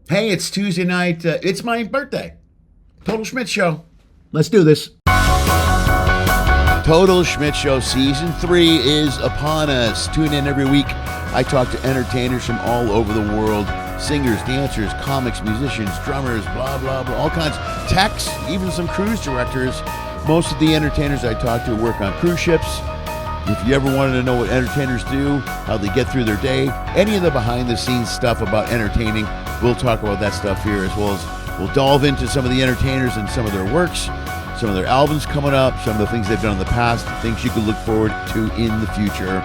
Hey, it's Tuesday night. It's my birthday. Total Schmidt Show. Let's do this. Total Schmidt Show Season 3 is upon us. Tune in every week. I talk to entertainers from all over the world. Singers, dancers, comics, musicians, drummers, blah, blah, blah. All kinds. Techs, even some cruise directors. Most of the entertainers I talk to work on cruise ships. If you ever wanted to know what entertainers do, how they get through their day, any of the behind-the-scenes stuff about entertaining, we'll talk about that stuff here, as well as we'll delve into some of the entertainers and some of their works, some of their albums coming up, some of the things they've done in the past, things you can look forward to in the future.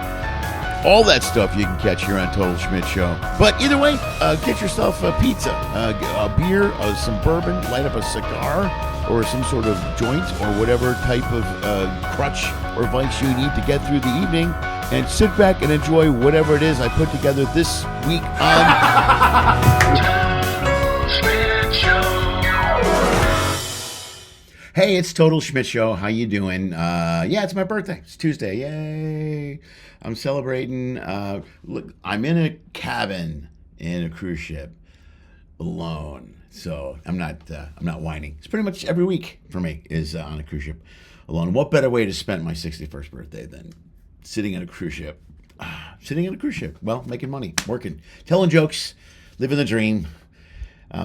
All that stuff you can catch here on Total Schmidt Show. But either way, get yourself a pizza, a beer, some bourbon, light up a cigar, or some sort of joint, or whatever type of crutch or vice you need to get through the evening, and sit back and enjoy whatever it is I put together this week on Total Schmidt Show. Hey, it's Total Schmidt Show. How you doing? Yeah, it's my birthday. It's Tuesday. Yay! I'm celebrating. Look, I'm in a cabin in a cruise ship alone. So I'm not whining. It's pretty much every week for me is on a cruise ship alone. What better way to spend my 61st birthday than sitting in a cruise ship? Sitting in a cruise ship. Well, making money, working, telling jokes, living the dream,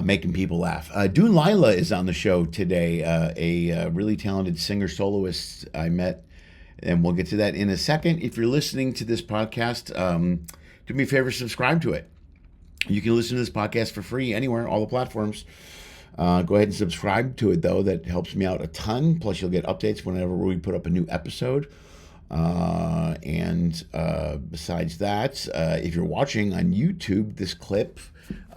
making people laugh. Dune Laila is on the show today, a really talented singer-soloist I met, and we'll get to that in a second. If you're listening to this podcast, do me a favor, subscribe to it. You can listen to this podcast for free anywhere, all the platforms. Go ahead and subscribe to it, though. That helps me out a ton. Plus, you'll get updates whenever we put up a new episode. And besides that, if you're watching on YouTube this clip,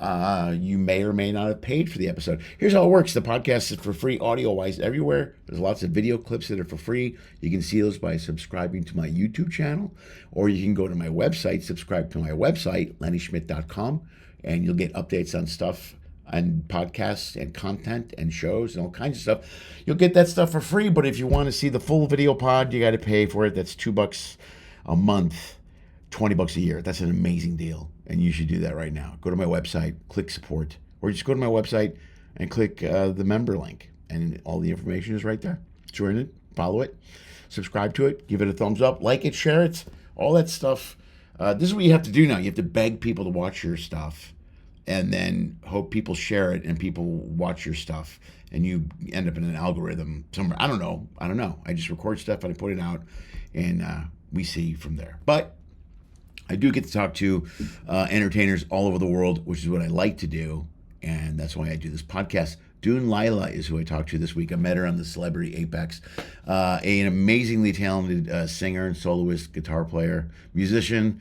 you may or may not have paid for the episode. Here's how it works. The podcast is for free audio-wise everywhere. There's lots of video clips that are for free. You can see those by subscribing to my YouTube channel, or you can go to my website, subscribe to my website, lennyschmidt.com, and you'll get updates on stuff and podcasts and content and shows and all kinds of stuff. You'll get that stuff for free, but if you want to see the full video pod, you got to pay for it. That's $2 a month, $20 a year. That's an amazing deal, and you should do that right now. Go to my website, click support, or just go to my website and click the member link, and all the information is right there. Join it, follow it, subscribe to it, give it a thumbs up, like it, share it, all that stuff. This is what you have to do now. You have to beg people to watch your stuff, and then hope people share it and people watch your stuff, and you end up in an algorithm somewhere. I don't know. I just record stuff and I put it out, and we see from there. But I do get to talk to entertainers all over the world, which is what I like to do, and that's why I do this podcast. Dune Laila is who I talked to this week. I met her on the Celebrity Apex. An amazingly talented singer and soloist, guitar player, musician.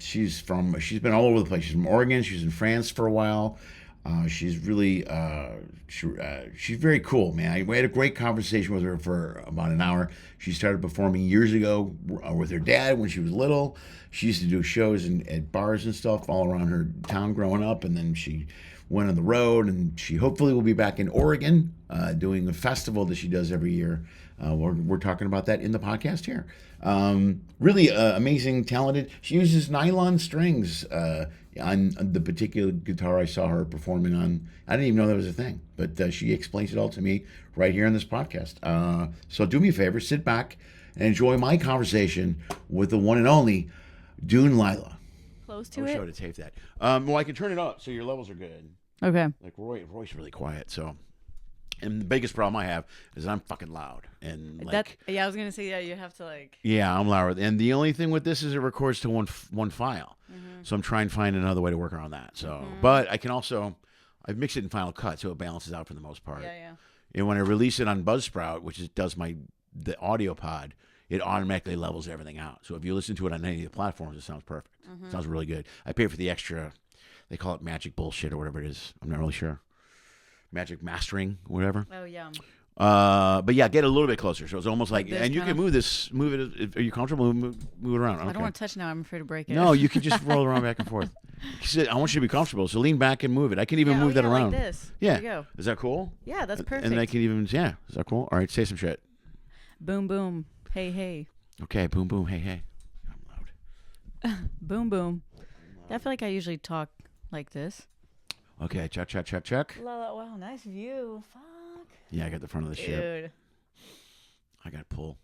She's been all over the place. She's from Oregon. She's in France for a while. She's really, she's very cool, man. We had a great conversation with her for about an hour. She started performing years ago with her dad when she was little. She used to do shows at bars and stuff all around her town growing up, and then she went on the road, and she hopefully will be back in Oregon doing a festival that she does every year. We're talking about that in the podcast here. Really amazing, talented. She uses nylon strings on the particular guitar I saw her performing on. I didn't even know that was a thing, but she explains it all to me right here in this podcast. So do me a favor, sit back and enjoy my conversation with the one and only Dune Laila. Close to I wish it? I would have taped that. Well, I can turn it up so your levels are good. Okay. Like Roy's really quiet, so. And the biggest problem I have is I'm fucking loud. And like, I was gonna say, yeah, you have to like. Yeah, I'm louder. And the only thing with this is it records to one file. Mm-hmm. So I'm trying to find another way to work around that. So, but I can also, I've mixed it in Final Cut, so it balances out for the most part. Yeah. And when I release it on Buzzsprout, which does the audio pod, it automatically levels everything out. So if you listen to it on any of the platforms, it sounds perfect. Mm-hmm. It sounds really good. I pay for the extra. They call it magic bullshit or whatever it is. I'm not really sure. Magic mastering, whatever. Oh, yeah. But yeah, get a little bit closer. So it's almost like, this and you can move it. Are you comfortable? Move it around. Okay. I don't want to touch now. I'm afraid to break it. No, you can just roll around back and forth. I want you to be comfortable. So lean back and move it. I can even move that around. Like this. Yeah. There you go. Is that cool? Yeah, that's perfect. And I can even, is that cool? All right, say some shit. Boom, boom. Hey, hey. Okay, boom, boom. Hey, hey. I'm loud. Boom, boom. I feel like I usually talk like this. Okay, check. Wow, nice view. Fuck. Yeah, I got the front of the ship. Dude. I got to pull.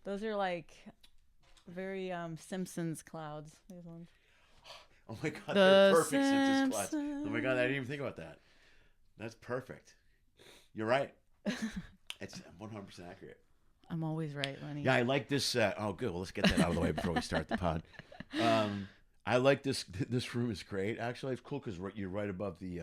Those are like very Simpsons clouds. These ones. Oh my God, The they're perfect Simpsons clouds. Simpsons. Oh my God, I didn't even think about that. That's perfect. You're right. It's 100% accurate. I'm always right, Lenny. Yeah, I like this. Oh, good. Well, let's get that out of the way before we start the pod. I like this. This room is great. Actually, it's cool because you're right above the,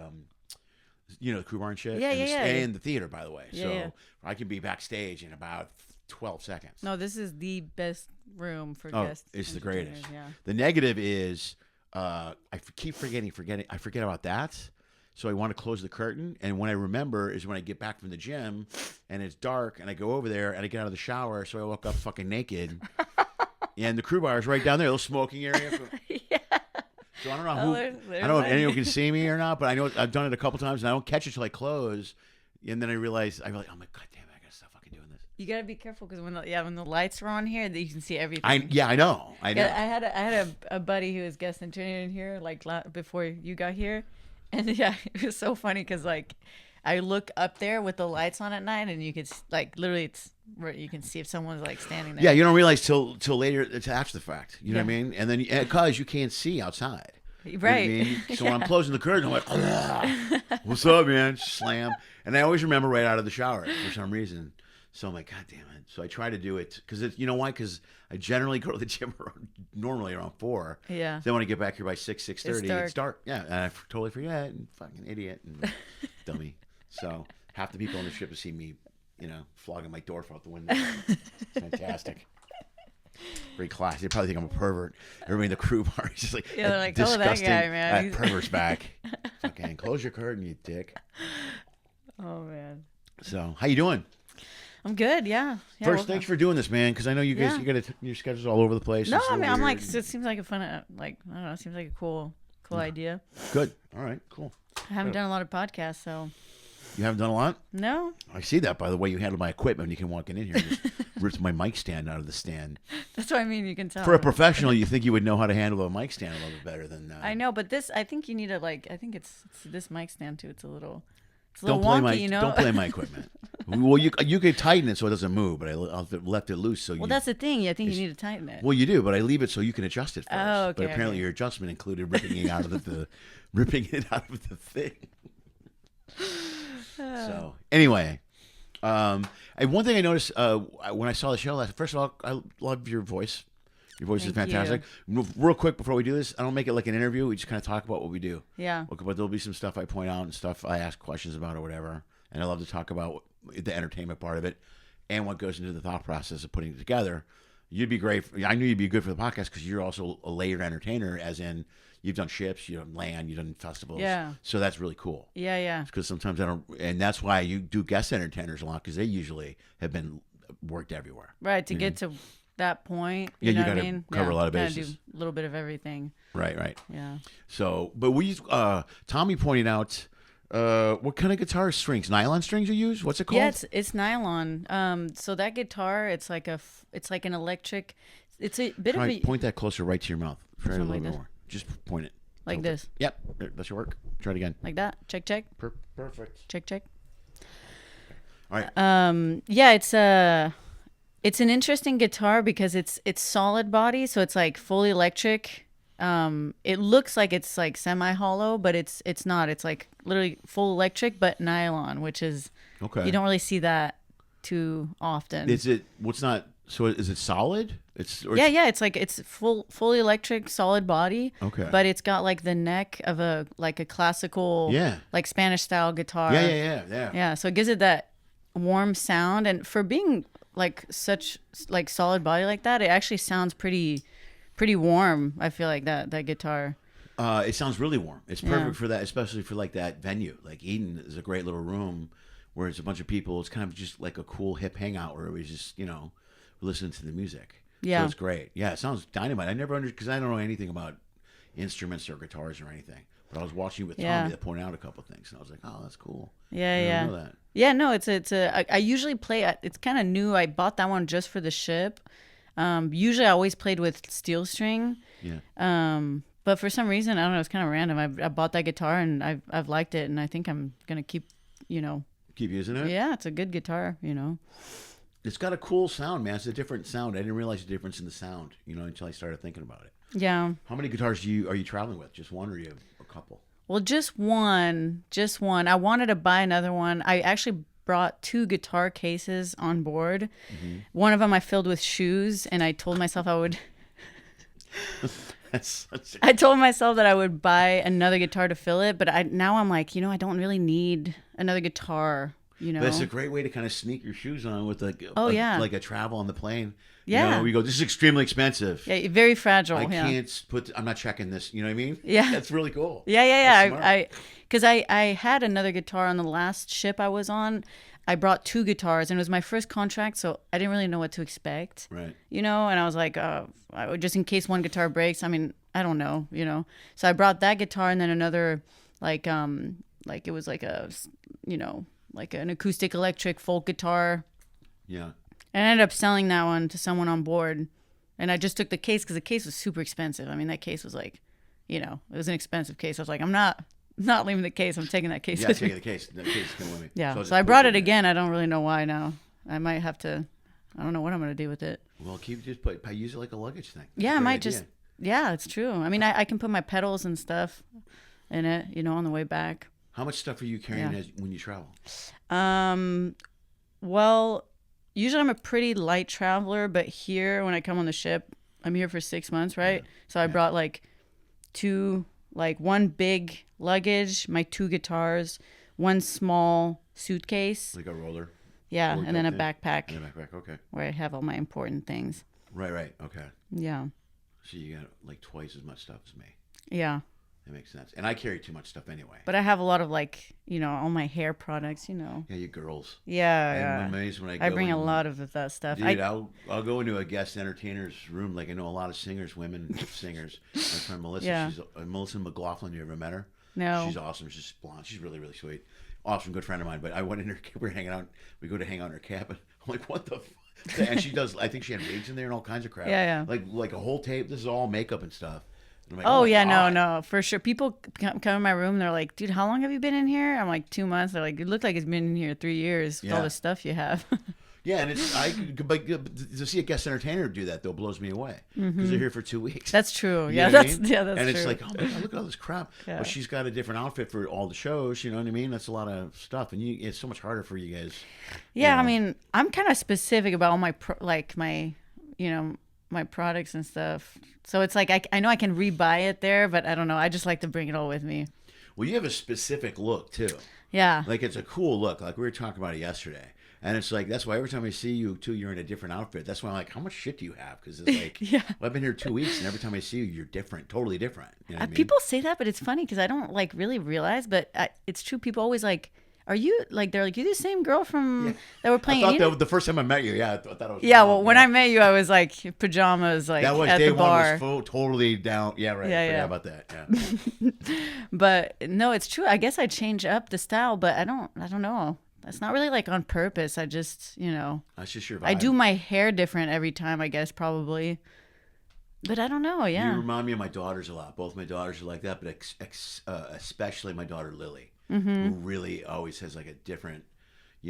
the crew bar and shit. Yeah, And the theater, by the way. Yeah, So yeah. I can be backstage in about 12 seconds. No, this is the best room for Oh, guests. it's the entertainers, greatest. Yeah. The negative is keep forgetting. I forget about that. So I want to close the curtain. And when I remember is when I get back from the gym and it's dark and I go over there and I get out of the shower. So I woke up fucking naked. And the crew bar is right down there, a little smoking area. Yeah. So I don't know who. there's I don't know if Lenny. anyone can see me or not, but I know I've done it a couple times and I don't catch it till I close. And then I realize I'm like, oh my God damn it, I gotta stop fucking doing this. You gotta be careful because when the lights are on here, that you can see everything. I know. Yeah, I had a buddy who was guest engineer in here like before you got here, and yeah, it was so funny because like I look up there with the lights on at night, and you could like literally it's where you can see if someone's like standing there. Yeah, you don't realize till later. It's after the fact. You know what I Yeah. mean? And then because you can't see outside. Right. You know what I mean? So when I'm closing the curtain, I'm like, what's up, man? Slam. And I always remember right out of the shower for some reason. So I'm like, God damn it. So I try to do it because you know why? Because I generally go to the gym normally around 4. Yeah. Then when I get back here by 6:30, dark. it's dark. Yeah, and I totally forget and fucking idiot and dummy. So half the people on the ship will see me, flogging my door out the window. It's fantastic. Very classy. They probably think I'm a pervert. Everybody in the crew bar is just like, Yeah, they're like, oh, that disgusting. guy, man. That pervert's back. Fucking close your curtain, you dick. Oh man. So, how you doing? I'm good. Yeah. First, thanks for doing this, man. Because I know you guys, Yeah. your schedule's all over the place. No, It's so I mean, I'm weird. like, it seems like a fun, I don't know, it seems like a cool idea. Good. All right. Cool. I haven't done a lot of podcasts, so You haven't done a lot. no. I see that by the way you handle my equipment. You can walk in here and just rips my mic stand out of the stand. That's what I mean. You can tell. For a professional, you think you would know how to handle a mic stand a little bit better than. I know, but this, I think you need to I think it's this mic stand too. It's a little Don't wonky, you know. Don't play my equipment. Well, you could tighten it so it doesn't move, but I've left it loose so you. Well, that's the thing. I think you need to tighten it. Well, you do, but I leave it so you can adjust it first. Oh, okay, But apparently okay. your adjustment included ripping it out of ripping it out of the thing. So anyway, and one thing I noticed when I saw the show first of all, I love your voice. Your voice is Thank fantastic. Real quick before we do this, I don't make it like an interview. We just kind of talk about what we do. Yeah. Okay, but there'll be some stuff I point out and stuff I ask questions about or whatever. And I love to talk about the entertainment part of it and what goes into the thought process of putting it together. You'd be great. I knew you'd be good for the podcast because you're also a layered entertainer, as in you've done ships, you've done land, you've done festivals. Yeah. So that's really cool. Yeah, yeah. Because sometimes I don't, and that's why you do guest entertainers a lot because they usually have been worked everywhere. Right, to get to that point. Yeah, You know you what I gotta mean? cover a lot of gotta bases. do a little bit of everything. Right. Yeah. So, but Tommy pointed out, what kind of guitar strings? Nylon strings you use? What's it called? Yeah, it's nylon. So that guitar, it's like an electric. It's a bit of a Point that closer right to your mouth. Try it a Something little like bit more. Just point it. like Tilt it. this, Yep. That should work. Try it again. like that. Check, check, Perfect. check. All right. Yeah, it's an interesting guitar because it's solid body, so it's like fully electric. It looks like it's like semi hollow, but it's not. It's like literally full electric, but nylon, which is Okay. you don't really see that too often. Is it, what's not, so is it solid? Yeah. It's fully electric, solid body. Okay. But it's got like the neck of a classical, like Spanish style guitar. Yeah. Yeah, so it gives it that warm sound, and for being like such like solid body like that, it actually sounds pretty warm. I feel like that guitar. It sounds really warm. It's perfect for that, especially for like that venue. Like Eden is a great little room where it's a bunch of people. It's kind of just like a cool hip hangout where we just, listen to the music. Yeah. So it's great. Yeah, it sounds dynamite. I never because I don't know anything about instruments or guitars or anything. But I was watching with Tommy that pointed out a couple things, and I was like, oh, that's cool. I didn't know that. Yeah, no, I usually play. It's kind of new. I bought that one just for the ship. Usually I always played with steel string. Yeah. But for some reason, I don't know, it's kind of random. I bought that guitar and I've liked it, and I think I'm gonna keep, you know. Keep using it? Yeah, it's a good guitar, you know. It's got a cool sound, man. It's a different sound. I didn't realize the difference in the sound, you know, until I started thinking about it. Yeah. How many guitars are you traveling with? Just one, or you have a couple? Well, just one. Just one. I wanted to buy another one. I actually brought 2 guitar cases on board. Mm-hmm. One of them I filled with shoes, and I told myself I would. I told myself that I would buy another guitar to fill it, but now I'm like, you know, I don't really need another guitar. You know, but it's a great way to kind of sneak your shoes on with like a travel on the plane. Yeah, you know, we go, this is extremely expensive. Yeah, very fragile. I can't I'm not checking this. You know what I mean? Yeah, that's really cool. Yeah. Because I had another guitar on the last ship I was on. I brought 2 guitars, and it was my first contract, so I didn't really know what to expect. Right. You know, and I was like, just in case one guitar breaks. I mean, I don't know. You know, so I brought that guitar and then another like it was like a, you know, like an acoustic electric folk guitar. Yeah. And I ended up selling that one to someone on board. And I just took the case because the case was super expensive. I mean, that case was like, you know, it was an expensive case. I was like, I'm not leaving the case. I'm taking that case. Yeah, taking the case. The case is going with me. Yeah. So I brought it again. I don't really know why now. I might have to, I don't know what I'm going to do with it. Well, use it like a luggage thing. Yeah, I might idea. Yeah, it's true. I mean, I can put my pedals and stuff in it, you know, on the way back. How much stuff are you carrying when you travel? Well, usually I'm a pretty light traveler, but here when I come on the ship, I'm here for 6 months, right? Yeah. So I brought like one big luggage, my 2 guitars, one small suitcase. Like a roller? Yeah, and then a backpack. And a backpack, okay. Where I have all my important things. Right, okay. Yeah. So you got like twice as much stuff as me. Yeah. That makes sense. And I carry too much stuff anyway. But I have a lot of like, you know, all my hair products, you know. Yeah, you girls. Yeah. I'm amazed when I bring a lot of that stuff. Dude, I'll go into a guest entertainer's room. Like I know a lot of singers, women singers. My friend Melissa, she's Melissa McLaughlin. You ever met her? No. She's awesome. She's blonde. She's really, really sweet. Awesome, good friend of mine. But I went in her, we were hanging out. We go to hang out in her cabin. I'm like, what the fuck? And she does, I think she had wigs in there and all kinds of crap. Yeah. Like a whole tape. This is all makeup and stuff. Like, oh yeah, God. No, for sure. People come in my room. They're like, dude, how long have you been in here? I'm like, 2 months. They're like, it looked like it's been in here 3 years with all the stuff you have. Yeah, and but to see a guest entertainer do that though blows me away because they're here for 2 weeks. That's true. You Yeah, that's true. And it's like, oh my God, look at all this crap. Yeah. But she's got a different outfit for all the shows. You know what I mean? That's a lot of stuff, and it's so much harder for you guys. Yeah, I mean, I'm kind of specific about all my my products and stuff. So it's like I know I can rebuy it there, but I don't know. I just like to bring it all with me. Well, you have a specific look too. Yeah. Like it's a cool look. Like we were talking about it yesterday. And it's like, that's why every time I see you too, you're in a different outfit. That's why I'm like, how much shit do you have? Because it's like, well, I've been here 2 weeks and every time I see you, you're different, totally different. You know what I mean? People say that, but it's funny because I don't like really realize, but it's true. People always like, are you like, they're like, you the same girl from that were playing? I thought that the first time I met you, I thought it was. Yeah, well, when I met you, I was like pajamas, like that was at day the bar. One was totally down. Yeah, right. I forgot about that. Yeah. But no, it's true. I guess I change up the style, but I don't know. That's not really like on purpose. I just, that's just your vibe. I do my hair different every time, I guess, probably. But I don't know. Yeah. You remind me of my daughters a lot. Both my daughters are like that, but especially my daughter Lily, who really always has like a different.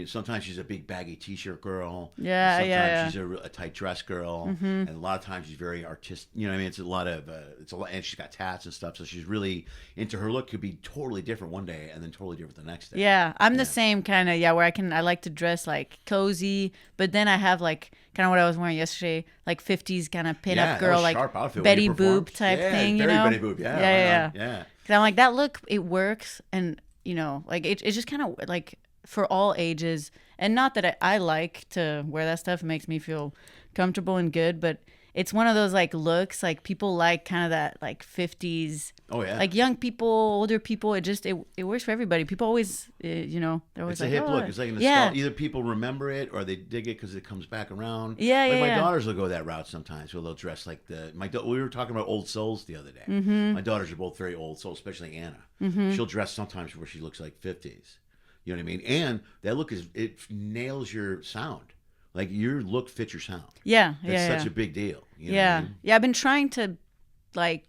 Sometimes she's a big baggy T-shirt girl. Yeah, sometimes she's a tight dress girl, and a lot of times she's very artistic. You know what I mean? It's a lot, and she's got tats and stuff. So she's really into her look. Could be totally different one day, and then totally different the next day. Yeah, I'm the same kind of where I like to dress like cozy, but then I have like kind of what I was wearing yesterday, like 50s kind of pin-up girl, like Betty Boop type thing. Very Betty Boop. Yeah. Because I'm like that look, it works, and like it's just kind of like. For all ages, and not that I like to wear that stuff. It makes me feel comfortable and good, but it's one of those like looks like people like kind of that like 50s. Oh yeah. Like young people, older people. It works for everybody. People always, they're always it's like, a hip look. It's like either people remember it or they dig it because it comes back around. Yeah, my daughters will go that route sometimes, where they'll dress like we were talking about old souls the other day. Mm-hmm. My daughters are both very old souls, especially Anna. Mm-hmm. She'll dress sometimes where she looks like 50s. You know what I mean? And that look it nails your sound. Like your look fits your sound. Yeah, That's such a big deal. You know yeah, what I mean? yeah. I've been trying to like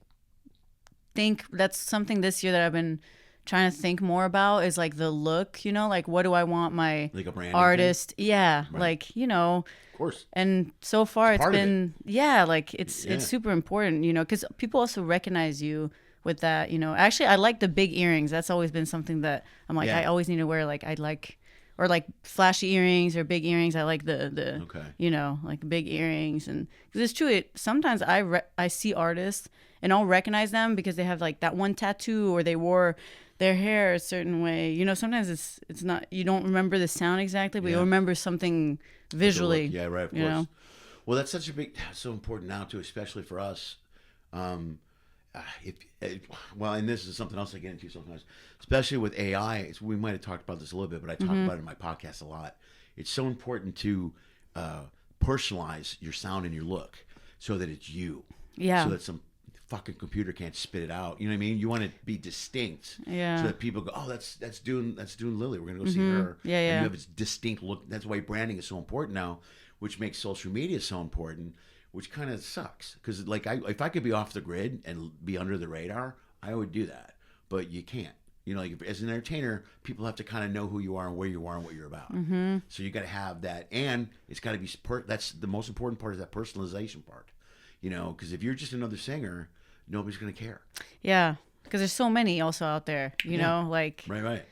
think that's something this year that I've been trying to think more about is like the look, like what do I want my Like a branding artist? Yeah, Right. like, Of course. and so far it's part of it. been, yeah, like it's Yeah. super important, because people also recognize you with that, Actually, I like the big earrings. That's always been something that I'm like, Yeah. I always need to wear, like, or like flashy earrings or big earrings. I like the Okay. like big earrings. And because it's true, sometimes I see artists and I'll recognize them because they have like that one tattoo or they wore their hair a certain way. Sometimes it's not, you don't remember the sound exactly, but Yeah. you'll remember something visually. Yeah, right, of course. Well, that's so important now too, especially for us. Um, and this is something else I get into sometimes, especially with AI. We might have talked about this a little bit, but I talk about it in my podcast a lot. It's so important to personalize your sound and your look so that it's you. Yeah. So that some fucking computer can't spit it out. You know what I mean? You want it to be distinct. Yeah. So that people go, oh, that's Dune Lily. We're gonna go see her. Yeah, And yeah. you have its distinct look. That's why branding is so important now, which makes social media so important. Which kind of sucks because, like, if I could be off the grid and be under the radar, I would do that. But you can't. Like as an entertainer, people have to kind of know who you are and where you are and what you're about. Mm-hmm. So you got to have that, and it's got to be. That's the most important part, is that personalization part. Because if you're just another singer, nobody's gonna care. Yeah, because there's so many also out there. Like Right.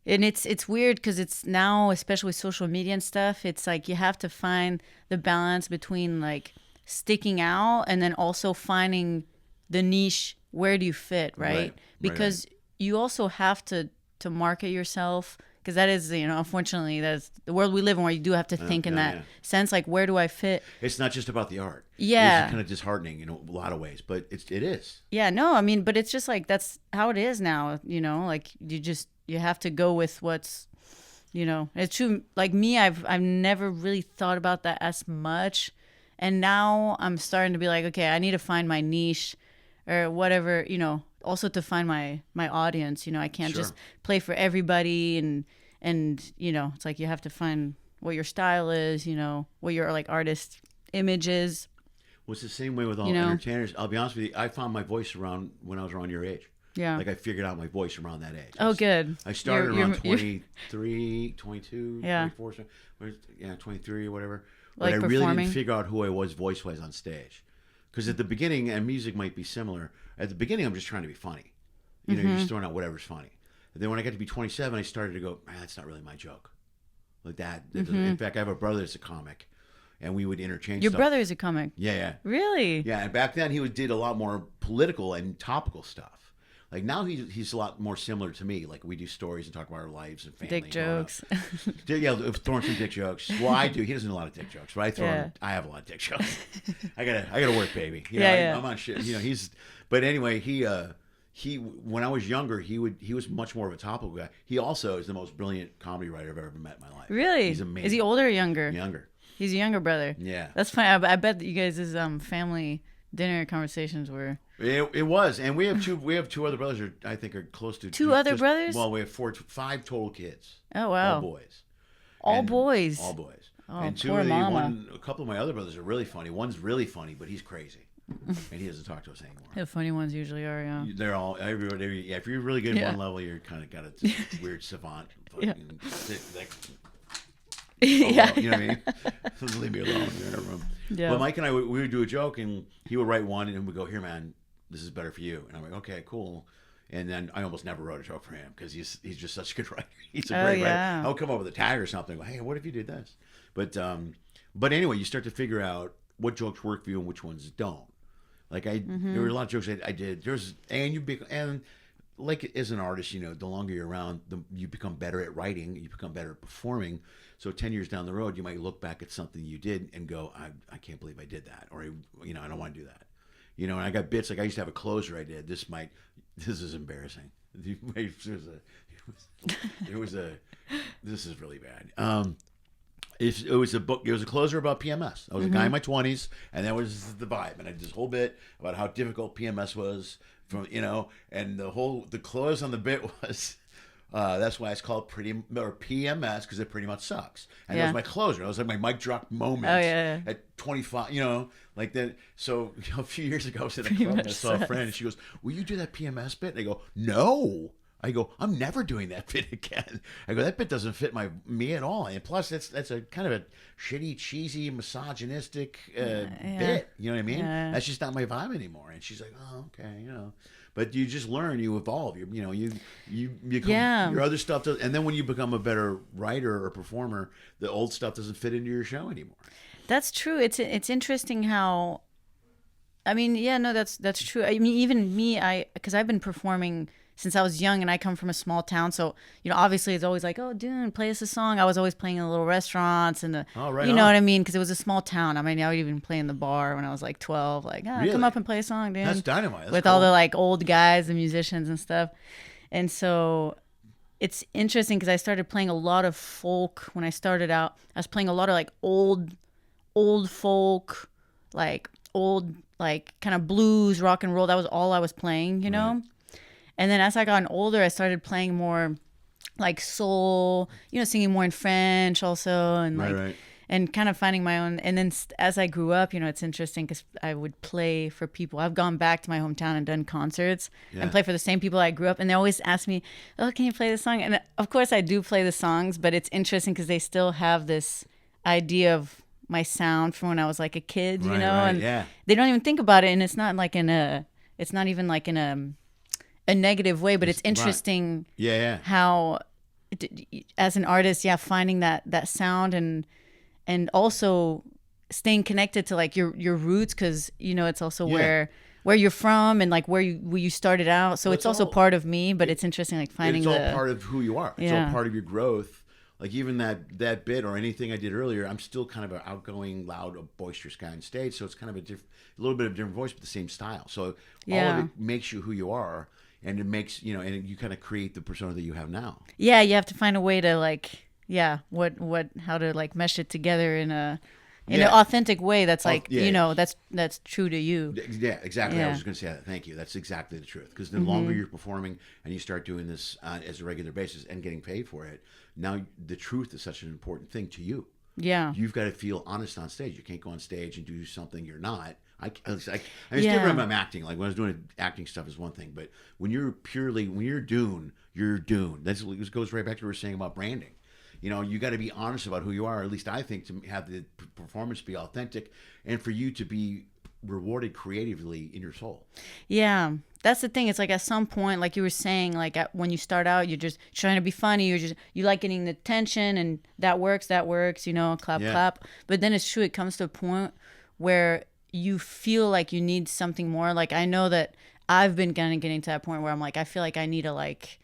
And it's weird because it's now, especially with social media and stuff, it's like you have to find the balance between like sticking out and then also finding the niche. Where do you fit, right? Because you also have to market yourself, because that is, unfortunately, that's the world we live in, where you do have to think in that sense, like, where do I fit? It's not just about the art. Yeah. It's kind of disheartening in a lot of ways, but it is. Yeah, no, I mean, but it's just like, that's how it is now, like you have to go with what's, it's true. Like me, I've never really thought about that as much. And now I'm starting to be like, okay, I need to find my niche or whatever, also to find my audience. I can't just play for everybody. And it's like you have to find what your style is, what your like artist image is. Well, it's the same way with all entertainers. I'll be honest with you. I found my voice when I was around your age. Yeah. Like I figured out my voice around that age. Oh, good. I started around 23, 22, Yeah. 24, 23 or whatever. But Like I really performing? didn't figure out who I was voice-wise on stage. Because at the beginning, and music might be similar, at the beginning I'm just trying to be funny. You're just throwing out whatever's funny. And then when I got to be 27, I started to go, man, that's not really my joke. Like that. In fact, I have a brother that's a comic. And we would interchange Your stuff. brother is a comic. Yeah. Really? Yeah, and back then he did a lot more political and topical stuff. Like now he's a lot more similar to me. Like we do stories and talk about our lives and family. Dick jokes. Yeah, throwing some dick jokes. Well, I do. He doesn't do a lot of dick jokes, but I have a lot of dick jokes. I gotta work, baby. I'm on shit. But anyway, he when I was younger, he was much more of a topical guy. He also is the most brilliant comedy writer I've ever met in my life. Really? He's amazing. Is he older or younger? Younger. He's a younger brother. Yeah. That's funny. I bet that you guys' family dinner conversations were. It was, and we have two other brothers who I think are close to Two other brothers. Well, we have 5 total kids. Oh wow! All boys. All boys. All boys. Oh, And poor mama. a couple of my other brothers are really funny. One's really funny, but he's crazy, and he doesn't talk to us anymore. The funny ones usually are, yeah. They're all everybody. Yeah, if you're really good at one level, you're kind of got a weird savant. Fucking, Yeah. You know what I mean? So leave me alone in that room. Yeah. But Mike and I, we would do a joke, and he would write one, and we'd go, "Here, man, this is better for you." And I'm like, "Okay, cool." And then I almost never wrote a joke for him because he's just such a good writer. He's a great writer. I would come up with a tag or something. Go, hey, what if you did this? But anyway, you start to figure out what jokes work for you and which ones don't. Like there were a lot of jokes I did. And like as an artist, the longer you're around, you become better at writing. You become better at performing. So 10 years down the road, you might look back at something you did and go, I can't believe I did that, or I don't want to do that. And I got bits like I used to have a closer I did. This is embarrassing. This is really bad. It was a book. It was a closer about PMS. I was a guy in my 20s, and that was the vibe. And I did this whole bit about how difficult PMS was, and the close on the bit was, That's why it's called PMS, because it pretty much sucks. And that Yeah. was my closer. That was like my mic drop moment Oh yeah. at 25, like that. So a few years ago, I was at a Pretty club and I much saw a sucks. friend and she goes, "Will you do that PMS bit?" And I go, "No." I go, "I'm never doing that bit again." I go, "That bit doesn't fit me at all. And plus, that's a kind of a shitty, cheesy, misogynistic bit. You know what I mean? Yeah. That's just not my vibe anymore." And she's like, "Oh, okay, But you just learn, you evolve. You become Yeah. your other stuff does, and then when you become a better writer or performer, the old stuff doesn't fit into your show anymore. That's true. It's interesting how, I mean, yeah, no, that's true. I mean, even me, because I've been performing since I was young, and I come from a small town, so obviously it's always like, oh, Dune, play us a song. I was always playing in the little restaurants and Oh, right you know on. what I mean? Because it was a small town. I mean, I would even play in the bar when I was like 12, like, Really? come up and play a song, dude. That's dynamite. That's with cool. all the like old guys and musicians and stuff, and so it's interesting because I started playing a lot of folk when I started out. I was playing a lot of like old folk, like old, like kind of blues, rock and roll. That was all I was playing. And then as I got older, I started playing more like soul, singing more in French also, and like, Right. and kind of finding my own. And then as I grew up, it's interesting because I would play for people. I've gone back to my hometown and done concerts Yeah. and play for the same people I grew up. And they always ask me, "Oh, can you play this song?" And of course, I do play the songs, but it's interesting because they still have this idea of my sound from when I was like a kid, Right, and yeah. they don't even think about it. And it's not like it's not even like in a negative way, but it's interesting Yeah. how as an artist, yeah, finding that sound and also staying connected to like your roots, because it's also Yeah. where you're from and like where you started out, so Well, it's also part of me, but it's interesting like finding It's all part of who you are. It's Yeah. all part of your growth. Like even that bit or anything I did earlier, I'm still kind of an outgoing, loud, boisterous guy on stage. So it's kind of a little bit of a different voice, but the same style. So all Yeah. of it makes you who you are, and it makes and you kind of create the persona that you have now. yeah, you have to find a way to like, yeah, how to like mesh it together in an authentic way that's like that's true to you. Yeah, exactly. I Yeah. was just going to say that. Thank you. That's exactly the truth. Because the longer you're performing and you start doing this as a regular basis and getting paid for it, now the truth is such an important thing to you. Yeah. You've got to feel honest on stage. You can't go on stage and do something you're not. It's Yeah. different when I'm acting. Like when I was doing acting stuff is one thing, but when you're Dune, you're Dune. This goes right back to what we were saying about branding. You got to be honest about who you are. At least I think, to have the performance be authentic and for you to be rewarded creatively in your soul. Yeah, that's the thing. It's like at some point, like you were saying, like when you start out, you're just trying to be funny. You like getting the attention, and that works. Clap, Yeah. clap. But then it's true. It comes to a point where you feel like you need something more. Like I know that I've been kind of getting to that point where I'm like, I feel like I need to like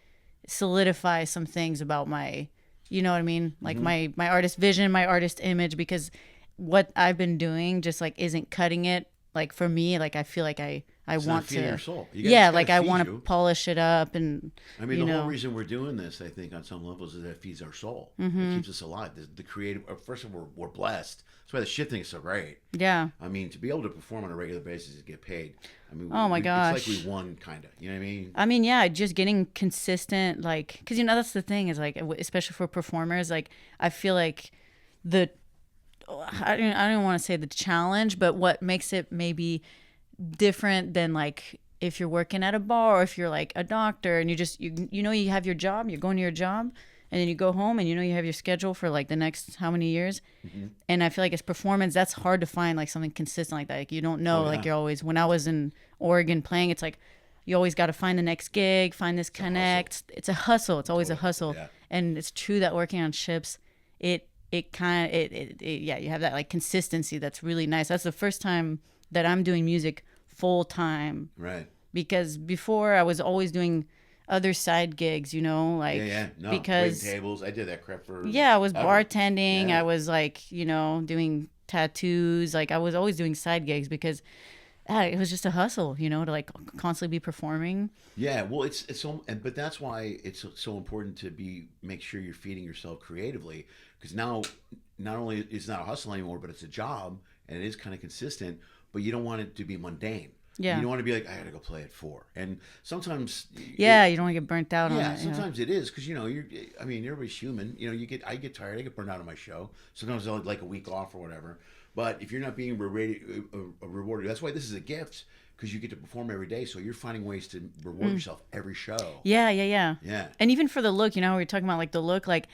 solidify some things about my, you know what I mean? Like my artist vision, my artist image, because what I've been doing just like isn't cutting it. Like for me, like I feel like I It's want not feeding to, your soul. yeah, It's like gotta I feed want to you. polish it up, and I mean, the whole reason we're doing this, I think, on some levels, is that it feeds our soul. It keeps us alive. The creative. First of all, we're blessed. That's why the shit thing is so great. yeah. I mean, to be able to perform on a regular basis and get paid. I mean, Oh my gosh. it's like we won, kind of. You know what I mean? I mean, yeah, just getting consistent, like, because that's the thing is like, especially for performers, like I feel like the, I don't want to say the challenge, but what makes it maybe different than like if you're working at a bar or if you're like a doctor and you have your job, you're going to your job, and then you go home and you have your schedule for like the next how many years. And I feel like as performance, that's hard to find like something consistent like that. Like you don't know, like you're always, when I was in Oregon playing, it's like you always got to find the next gig, find this connect. It's a hustle. It's always a hustle. Yeah. And it's true that working on ships, you have that like consistency that's really nice. That's the first time that I'm doing music full time, Right. because before I was always doing other side gigs, like No, because waiting tables. I did that crap for. I was ever. bartending. Yeah. I was like, doing tattoos. Like I was always doing side gigs because it was just a hustle, to like constantly be performing. Yeah, well, it's so, but that's why it's so important to make sure you're feeding yourself creatively, because now not only it's not a hustle anymore, but it's a job and it is kind of consistent. But you don't want it to be mundane. Yeah. You don't want to be like, I got to go play at 4. And sometimes, Yeah, you don't want to get burnt out on yeah, it. sometimes it is because I mean, everybody's human. I get tired, I get burned out on my show. Sometimes I'll like a week off or whatever. But if you're not being rewarded, that's why this is a gift because you get to perform every day. So you're finding ways to reward yourself every show. Yeah. Yeah. And even for the look, we were talking about like the look, like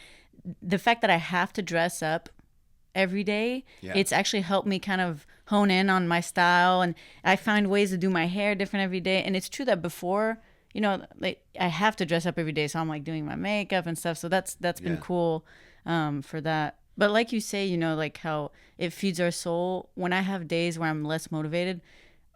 the fact that I have to dress up every day, it's actually helped me kind of hone in on my style, and I find ways to do my hair different every day. And it's true that before, like I have to dress up every day, so I'm like doing my makeup and stuff. So that's been cool for that. But like you say, like how it feeds our soul. When I have days where I'm less motivated,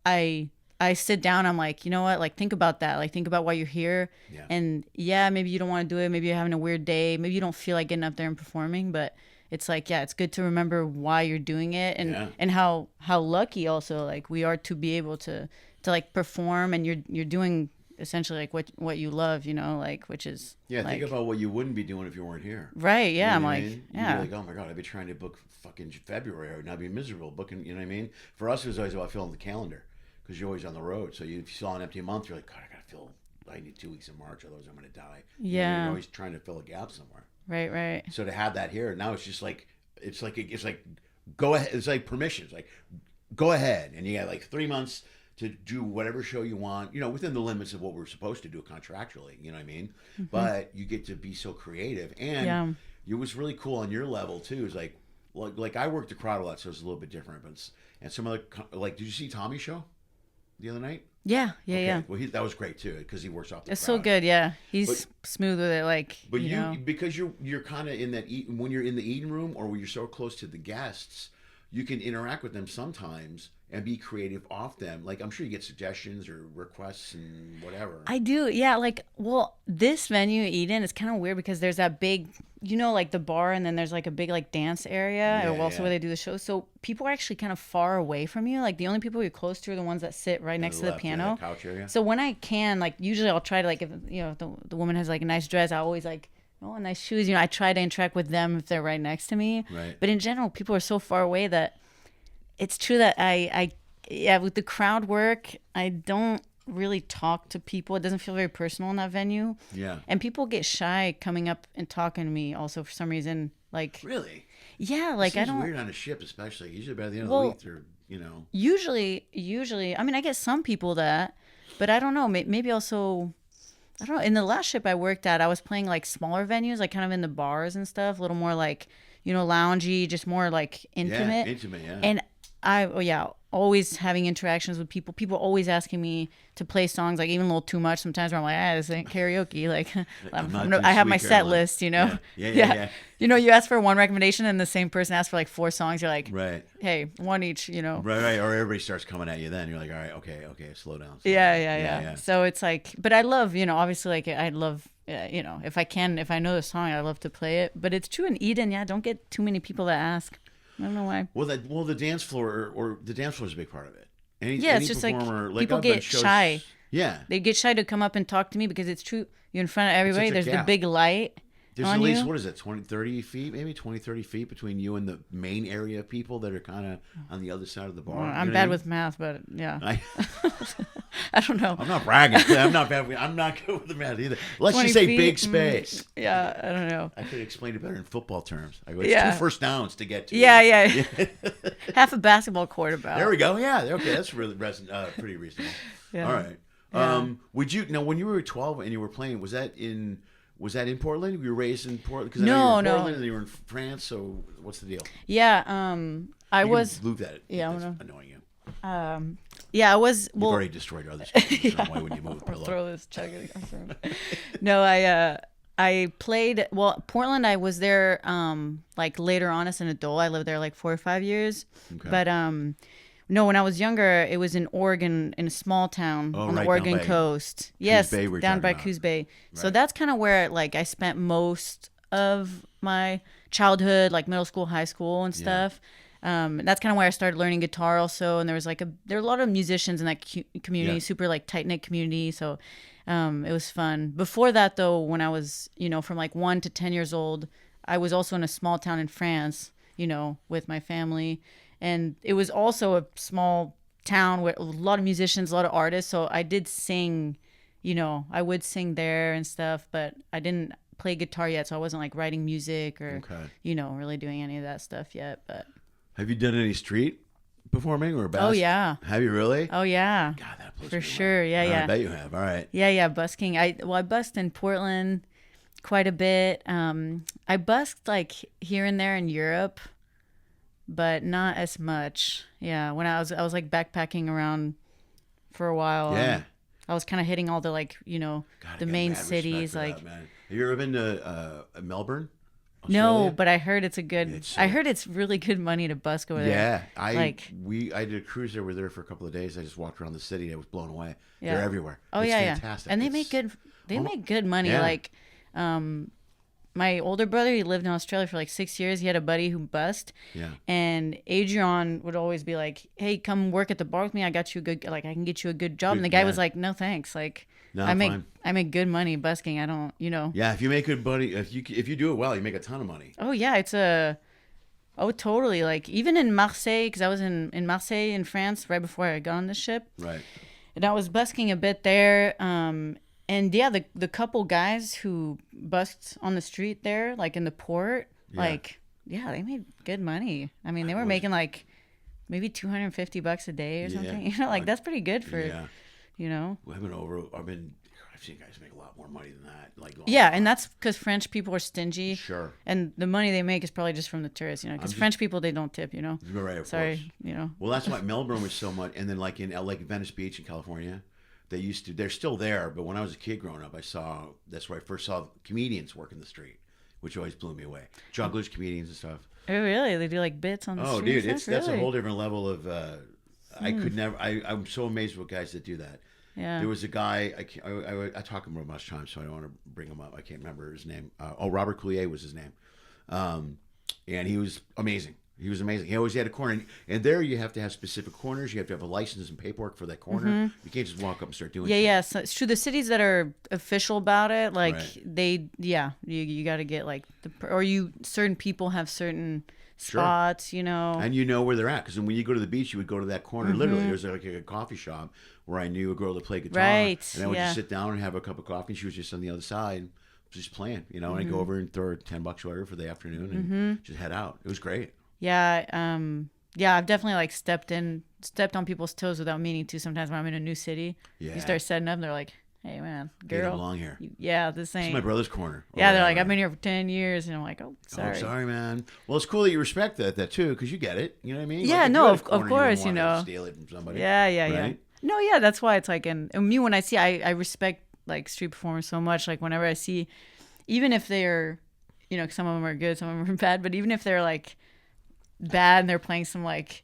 I sit down, I'm like, you know what, like think about that, like think about why you're here. And maybe you don't want to do it, maybe you're having a weird day, maybe you don't feel like getting up there and performing, but it's like, it's good to remember why you're doing it, and how lucky also like we are to be able to like perform, and you're doing essentially like what you love, like, which is like, think about what you wouldn't be doing if you weren't here. Right. Yeah. You know I'm like, I mean? You'd be like, oh my God, I'd be trying to book fucking February and I'd be miserable booking, you know what I mean? For us, it was always about filling the calendar because you're always on the road. So if you saw an empty month, you're like, God, I need 2 weeks in March, otherwise I'm going to die. Yeah. You're always trying to fill a gap somewhere. Right. So to have that here, now it's just like, it's like go ahead. It's like permission. It's like, go ahead. And you got like 3 months to do whatever show you want, within the limits of what we're supposed to do contractually, you know what I mean? Mm-hmm. But you get to be so creative. And it was really cool on your level too. Is like I worked the crowd a lot, so it's a little bit different. But and some other, like, did you see Tommy's show the other night? Yeah. Well, that was great too because he works off the It's crowd. so good, yeah. He's smooth with it, like. But because you're kind of in that when you're in the eating room or when you're so close to the guests, you can interact with them sometimes and be creative off them. Like, I'm sure you get suggestions or requests and whatever. I do, yeah. Like, well, this venue, Eden, is kind of weird because there's that big, like the bar, and then there's like a big like dance area, or also where they do the show. So people are actually kind of far away from you. Like, the only people you're close to are the ones that sit right next to the piano. The couch area. So when I can, like, usually I'll try to, like, if the woman has like a nice dress, I always like, nice shoes. I try to interact with them if they're right next to me. Right. But in general, people are so far away that it's true that I with the crowd work, I don't really talk to people. It doesn't feel very personal in that venue. Yeah. And people get shy coming up and talking to me also for some reason. Like, really? Yeah, like it I don't. It's weird on a ship, especially. Usually by the end of the week, they're, Usually, I mean, I get some people that, but I don't know. Maybe also, I don't know. In the last ship I worked at, I was playing like smaller venues, like kind of in the bars and stuff, a little more like, loungy, just more like intimate. Yeah, intimate, yeah. And always having interactions with people. People always asking me to play songs, like even a little too much sometimes, where I'm like, this ain't karaoke. Like, I have my set list, Yeah. You ask for one recommendation and the same person asks for like 4 songs. You're like, right. Hey, one each, Right. Or everybody starts coming at you then. You're like, all right, okay, slow down. Yeah. So it's like, but I love, obviously, like, I love, if I know the song, I love to play it. But it's true in Eden, don't get too many people that ask. I don't know why. Well, the dance floor or the dance floor is a big part of it. Any it's just performer, like people get shy. Yeah, they get shy to come up and talk to me because it's true. You're in front of everybody. There's the big light. There's at least, what is it, 20, 30 feet, maybe 20, 30 feet between you and the main area of people that are kind of on the other side of the bar. Well, I'm bad with math, but yeah. I don't know. I'm not bragging. I'm not bad. I'm not good with the math either. Let's just say big space. Yeah, I don't know. I could explain it better in football terms. I go, it's 2 first downs to get to. Yeah. Half a basketball court about. There we go. Yeah. Okay. That's really pretty reasonable. Yeah. All right. Yeah. Would you, now when you were 12 and you were playing, was that in Portland? You were raised in Portland? Because I know you were in Portland and you were in France. So what's the deal? Yeah, I was. Move that. Yeah, that's annoying you. Yeah, I was. You've already destroyed others. Why would you move a pillow? Throw this chug in the room. No, I played. Well, Portland. I was there. Like later on as an adult, I lived there like 4 or 5 years. Okay. But no, when I was younger, it was in Oregon, in a small town on the Oregon coast. Yes, down by Coos Bay. Right. So that's kind of where like I spent most of my childhood, like middle school, high school, and stuff. That's kind of where I started learning guitar also. And there was there were a lot of musicians in that community, super like tight knit community. So it was fun. Before that, though, when I was from like 1 to 10 years old, I was also in a small town in France, with my family. And it was also a small town with a lot of musicians, a lot of artists. So I did sing, I would sing there and stuff, but I didn't play guitar yet. So I wasn't like writing music or, really doing any of that stuff yet. But have you done any street performing or bass? Oh, yeah. Have you really? Oh, yeah. God, that blows For me sure. away. Yeah. I bet you have. All right. Yeah. Busking. I busked in Portland quite a bit. I busked like here and there in Europe, but not as much. Yeah. When I was like backpacking around for a while. Yeah. I was kind of hitting all the like, God, the main cities. Like, that, man. Have you ever been to Melbourne? No, Australia? but I heard it's a good. I heard it's really good money to busk over there. Yeah, I did a cruise there. We were there for a couple of days. I just walked around the city. I was blown away. Yeah. They're everywhere. Oh, it's yeah, fantastic. Yeah. And they make good. They make good money. Yeah. Like, my older brother, he lived in Australia for like 6 years. He had a buddy who busked. Yeah. And Adrian would always be like, "Hey, come work at the bar with me. I got you a good. Like, I can get you a good job." And the guy was like, "No, thanks. Like, no, I make good money busking. I don't, Yeah, if you make good money, if you do it well, you make a ton of money. Oh yeah, oh totally. Like even in Marseille, because I was in Marseille in France right before I got on the ship. Right. And I was busking a bit there. And yeah, the couple guys who busked on the street there, like in the port, they made good money. I mean, they were making like maybe $250 a day or something. Like that's pretty good for. Well, I've seen guys make a lot more money than that. Like and that's because French people are stingy. Sure. And the money they make is probably just from the tourists, because French people, they don't tip, Right, of course. Well, that's why Melbourne was so much, and then like in Venice Beach in California, they're still there. But when I was a kid growing up, that's where I first saw comedians working the street, which always blew me away. Jugglers, comedians, and stuff. Oh, really? They do like bits on the street? Oh, dude, that's a whole different level of. I could never. I'm so amazed with guys that do that. Yeah. There was a guy, I talk about him much time, so I don't want to bring him up. I can't remember his name. Robert Coulier was his name. And he was amazing. He was amazing. He always had a corner. And there you have to have specific corners. You have to have a license and paperwork for that corner. Mm-hmm. You can't just walk up and start doing shit. Yeah. So it's true. The cities that are official about it, like you got to get like, certain people have certain spots, And you know where they're at. Because when you go to the beach, you would go to that corner. Mm-hmm. Literally, there's like a coffee shop where I knew a girl that played guitar. Right. And I would just sit down and have a cup of coffee. And she was just on the other side, just playing, And I'd go over and throw her $10 whatever for the afternoon and just head out. It was great. Yeah. I've definitely like stepped on people's toes without meaning to. Sometimes when I'm in a new city, you start setting up and they're like, "Hey man, girl, you don't belong here." This ain't. It's my brother's corner. Yeah, they're like, "I've been here for 10 years," and I'm like, "Oh, sorry." Oh, sorry, man. Well, it's cool that you respect that too, because you get it. You know what I mean? Yeah, like, no, of course, steal it from somebody. Yeah. No, yeah, that's why it's like, and me when I see, I respect like street performers so much. Like whenever I see, even if they're, some of them are good, some of them are bad, but even if they're like bad and they're playing some like,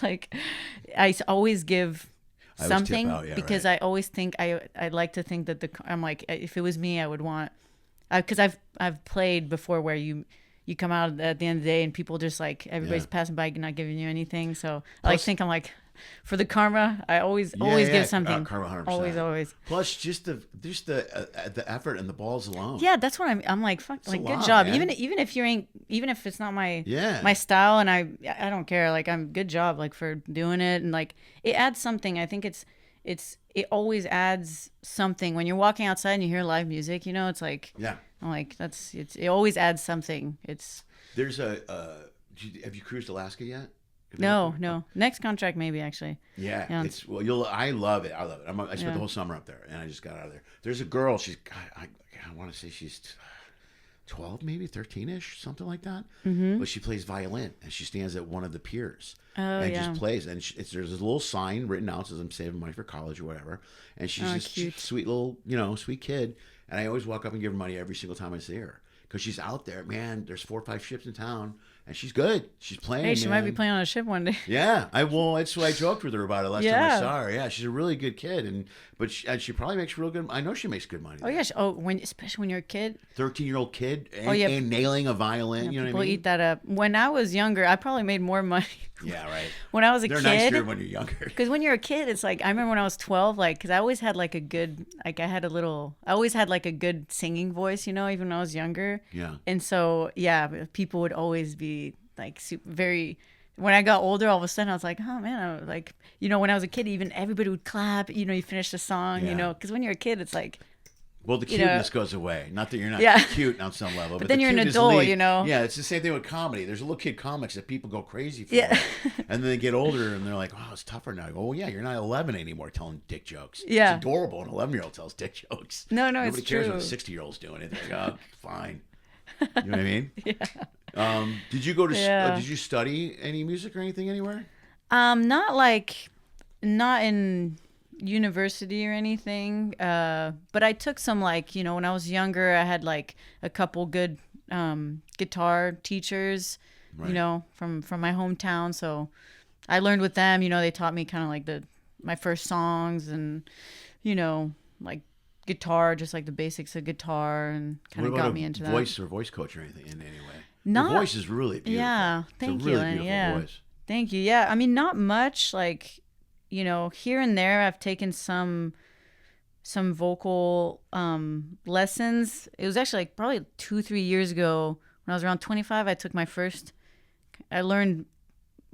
like I always give something because I always think I like to think that I'm like, if it was me, I would want, because I've played before where you come out at the end of the day and people just like everybody's passing by not giving you anything. So I think I'm like, for the karma, I always give something. Karma, 100%. Always. Plus, just the effort and the balls alone. Yeah, that's what I'm like. Fuck, like good job. Man. Even if it's not my style, and I don't care. Like good job, like for doing it, and like it adds something. I think it always adds something when you're walking outside and you hear live music. It's like I'm like it always adds something. There's have you cruised Alaska yet? No. Next contract maybe actually. Yeah. I love it. I spent the whole summer up there, and I just got out of there. There's a girl. I want to say she's 12, maybe 13ish, something like that. Mm-hmm. But she plays violin, and she stands at one of the piers just plays. And there's a little sign written out says I'm saving money for college or whatever. And she's just cute. Sweet little, sweet kid. And I always walk up and give her money every single time I see her. Because she's out there, man. There's 4 or 5 ships in town, and she's good. She's playing. Hey, she might be playing on a ship one day. Yeah, that's what I joked with her about it last time I saw her. Yeah, she's a really good kid, but she probably makes real good. I know she makes good money. Oh yeah, especially when you're a kid. 13-year-old kid, and nailing a violin. You know what I mean? People eat that up. When I was younger, I probably made more money. Yeah, right. When I was a kid, they're nicer when you're younger. Because when you're a kid, it's like I remember when I was 12, like because I always had like a good, I always had like a good singing voice, even when I was younger. Yeah. And so people would always be like very, when I got older, all of a sudden I was like, oh man, I was like, when I was a kid, even everybody would clap, you finish the song, Yeah. because when you're a kid, it's like, Well, the cuteness goes away. Not that you're not Yeah. cute on some level, but then the you're an cuteness adult, leaves. you know? Yeah, it's the same thing with comedy. There's little kid comics that people go crazy for. Yeah. And then they get older and they're like, oh, it's tougher now. I go, oh, yeah, you're not 11 anymore telling dick jokes. Yeah. It's adorable. An 11-year-old tells dick jokes. No, Nobody it's cares true. what a 60-year-old's doing. They're like, oh, fine. You know what I mean? Yeah. Did you go to? Yeah. Did you study any music or anything anywhere? Not in university or anything. But I took some when I was younger, I had like a couple good guitar teachers, Right. from my hometown. So I learned with them. They taught me kind of like my first songs and like guitar, just like the basics of guitar, and kind What of about got a me into that. voice or voice coach or anything in any way? Not- Your voice is really beautiful. Yeah, thank it's a you, really Lenny. beautiful Yeah. voice. Thank you. Yeah, I mean, not much. Like, here and there, I've taken some vocal lessons. It was actually like probably 2-3 years ago when I was around 25. I took my first. I learned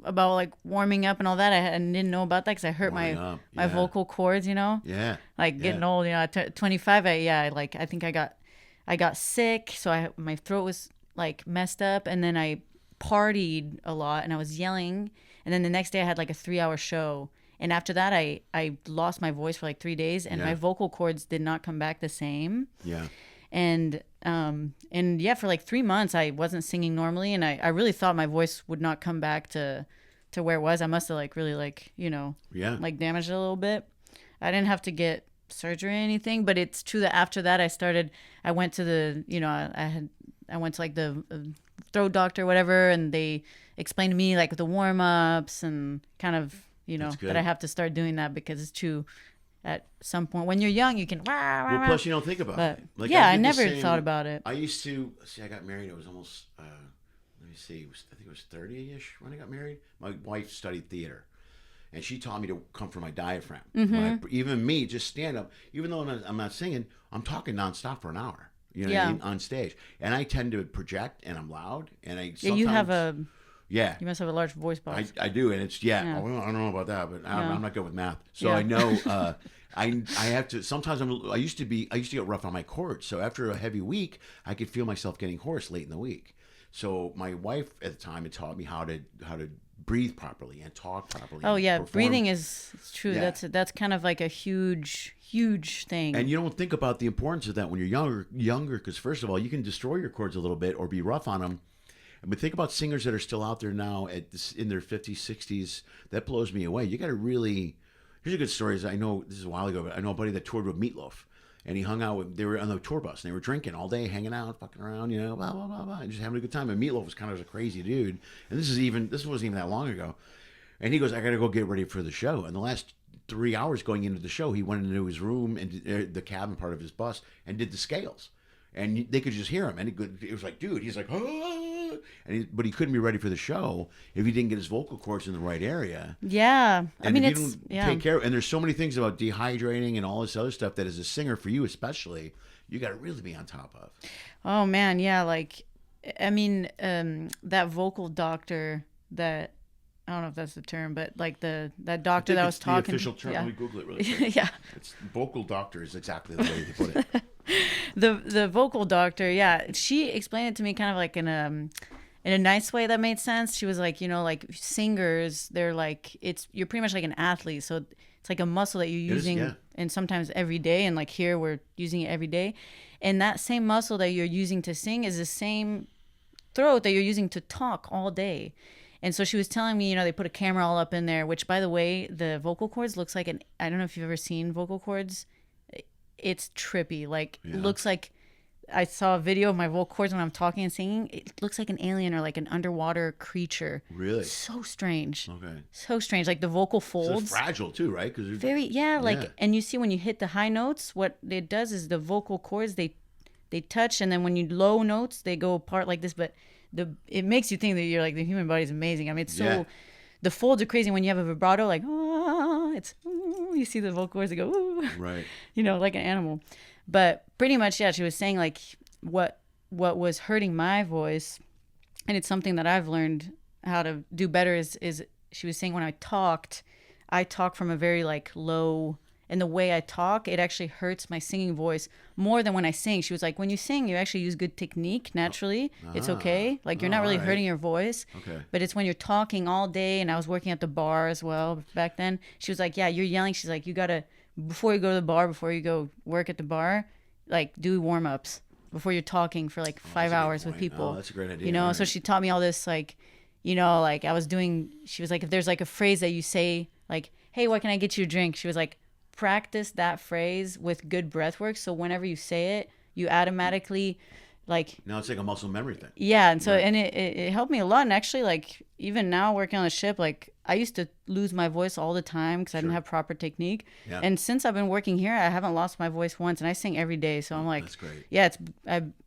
about like warming up and all that. I didn't know about that because I hurt Warming my up, my yeah. vocal cords. Yeah. Like getting Yeah. old. At 25. I think I got sick, so my throat was like messed up, and then I partied a lot and I was yelling, and then the next day I had like a 3-hour show, and after that I lost my voice for like 3 days, and Yeah. my vocal cords did not come back the same. Yeah. And yeah, for like 3 months I wasn't singing normally, and I really thought my voice would not come back to where it was. I must have like really Yeah. like damaged it a little bit. I didn't have to get surgery or anything, but it's true that after that I went to the I went to like the throat doctor or whatever, and they explained to me like the warm-ups and kind of That's good. that I have to start doing that, because it's true at some point when you're young you can Well, plus you don't think about but it. Like, yeah, I did the never same- thought about it. I used to see. I got married. It was almost. Let me see. I think it was 30-ish when I got married. My wife studied theater, and she taught me to come from my diaphragm. Mm-hmm. Even me, just stand up. Even though I'm not singing, I'm talking nonstop for an hour. You know what I Yeah. mean? On stage, and I tend to project, and I'm loud, and I. Yeah, you have sometimes- Yeah. you must have a large voice box. I do, and it's Yeah. I don't know about that, but I'm not good with math, so Yeah. I know I have to. Sometimes I used to get rough on my chords, so after a heavy week, I could feel myself getting hoarse late in the week. So my wife at the time had taught me how to breathe properly and talk properly. Oh and yeah, perform. breathing is it's true. Yeah. That's kind of like a huge thing. And you don't think about the importance of that when you're younger, because first of all, you can destroy your chords a little bit or be rough on them. But think about singers that are still out there now in their 50s, 60s. That blows me away. You got to really. Here's a good story. I know this is a while ago, but I know a buddy that toured with Meatloaf, and he hung out with. They were on the tour bus and they were drinking all day, hanging out, fucking around, blah blah blah blah, and just having a good time. And Meatloaf was kind of a crazy dude. And this wasn't even that long ago. And he goes, I got to go get ready for the show. And the last 3 hours going into the show, he went into his room and the cabin part of his bus and did the scales. And they could just hear him, and it was like, dude, he's like, ah! But he couldn't be ready for the show if he didn't get his vocal cords in the right area. Yeah, I And mean if you it's don't take care, and there's so many things about dehydrating and all this other stuff that as a singer, for you especially, you got to really be on top of. Oh man, yeah, like I mean that vocal doctor that I don't know if that's the term, but like that doctor that was talking. The official term. Yeah. Let me Google it really quick. Yeah. It's vocal doctor is exactly the way they put it. The vocal doctor, yeah, she explained it to me kind of like in a nice way that made sense. She was like, like singers, they're like you're pretty much like an athlete, so it's like a muscle that you're using, yeah. and sometimes every day, and like here we're using it every day, and that same muscle that you're using to sing is the same throat that you're using to talk all day. And so she was telling me, they put a camera all up in there, which, by the way, the vocal cords looks like I don't know if you've ever seen vocal cords. It's trippy. Like, Yeah. it looks like I saw a video of my vocal cords when I'm talking and singing. It looks like an alien or like an underwater creature. Really? So strange. Okay. So strange. Like the vocal So folds. it's fragile too, right? Because Like, and you see when you hit the high notes, what it does is the vocal cords, they touch, and then when you low notes, they go apart like this, but it makes you think that you're like, the human body is amazing. I mean, it's so, Yeah. the folds are crazy. When you have a vibrato, like, you see the vocal cords that go, Right. like an animal. But pretty much, yeah, she was saying like what was hurting my voice, and it's something that I've learned how to do better is she was saying when I talk from a very like low, and the way I talk, it actually hurts my singing voice more than when I sing. She was like, when you sing, you actually use good technique naturally. It's okay. Like you're not really hurting your voice. Okay. But it's when you're talking all day, and I was working at the bar as well back then. She was like, yeah, you're yelling. She's like, you gotta, before you go to the bar, before you go work at the bar, like do warm-ups before you're talking for like 5 hours with people. Oh, that's a great idea. You know, right. so she taught me all this, like, you know, like I was doing, she was like, if there's like a phrase that you say, like, hey, what can I get you a drink? She was like, practice that phrase with good breath work. So whenever you say it, you automatically like. Now it's like a muscle memory thing. Yeah. And so, and it helped me a lot. And actually, like, even now working on the ship, like, I used to lose my voice all the time because I didn't have proper technique. Yeah. And since I've been working here, I haven't lost my voice once, and I sing every day. So I'm like, that's great. Yeah,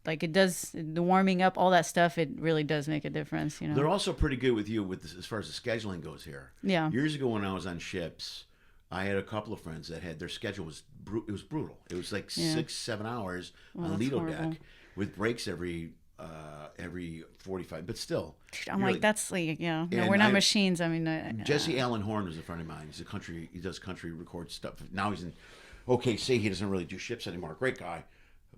like it does the warming up, all that stuff. It really does make a difference, you know. They're also pretty good with you with this, as far as the scheduling goes here. Yeah. Years ago when I was on ships, I had a couple of friends that had their schedule was it was brutal. It was like 6-7 hours on Lido deck with breaks every 45, but still. I'm like, that's like, no, we're not machines. I mean, Jesse Allen Horn was a friend of mine. He does country record stuff. Now he's in OKC. He doesn't really do ships anymore. Great guy.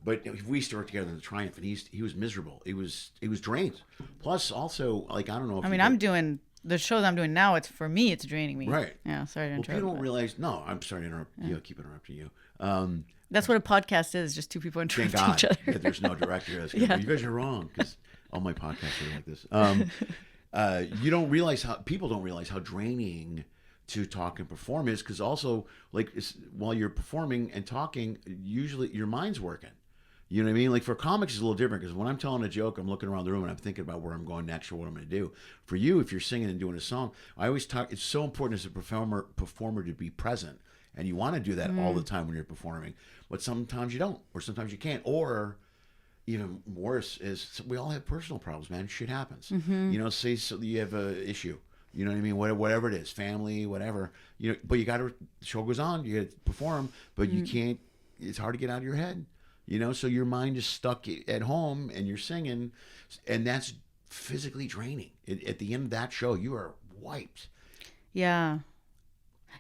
But we used to work together in the Triumph, and he was miserable. He was drained. Plus, also, like, I don't know if I'm doing the shows I'm doing now. It's for me, it's draining me. Right. Yeah. Sorry to interrupt. People don't realize. No, I'm sorry to interrupt. You keep interrupting you. That's what a podcast is. Just two people Thank interrupting each God other. that there's no director. You guys are wrong because all my podcasts are like this. You don't realize people don't realize how draining to talk and perform is, because also, like, while you're performing and talking, usually your mind's working. You know what I mean? Like, for comics, it's a little different, because when I'm telling a joke, I'm looking around the room and I'm thinking about where I'm going next or what I'm going to do. For you, if you're singing and doing a song, I always talk. It's so important as a performer to be present, and you want to do that all the time when you're performing. But sometimes you don't, or sometimes you can't, or even worse is we all have personal problems, man. Shit happens. You know, say you have a issue. You know what I mean? Whatever it is, family, whatever. You know, but you got to. The show goes on. You got to perform, but you can't. It's hard to get out of your head. You know, so your mind is stuck at home, and you're singing, and that's physically draining. At the end of that show, you are wiped. Yeah.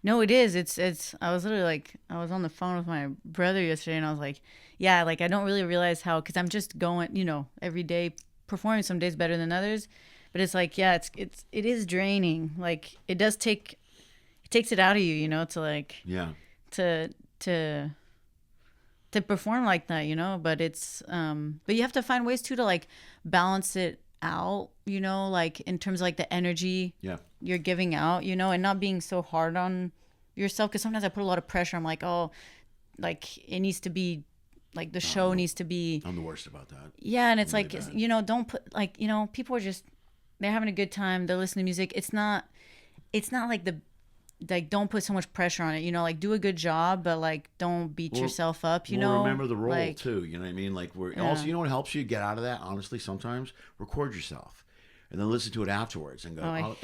No, it is. It's. I was literally like, I was on the phone with my brother yesterday, and I was like, yeah, like I don't really realize how, because I'm just going, you know, every day performing. Some days better than others, but it's like, yeah, it is draining. Like it takes it out of you, you know, to like, to perform like that, you know. But it's but you have to find ways too to like balance it out, you know, like in terms of like the energy you're giving out, you know, and not being so hard on yourself, because sometimes I put a lot of pressure. I'm like, oh, like it needs to be like the show needs to be. I'm the worst about that. Yeah, and it's really like bad. You know, don't put like, you know, people are just, they're having a good time, they're listening to music. It's not like don't put so much pressure on it, you know, like do a good job, but like don't beat yourself up, you know. Remember the role like, too, you know what I mean? Like also, you know what helps you get out of that, honestly, sometimes? Record yourself and then listen to it afterwards and go, I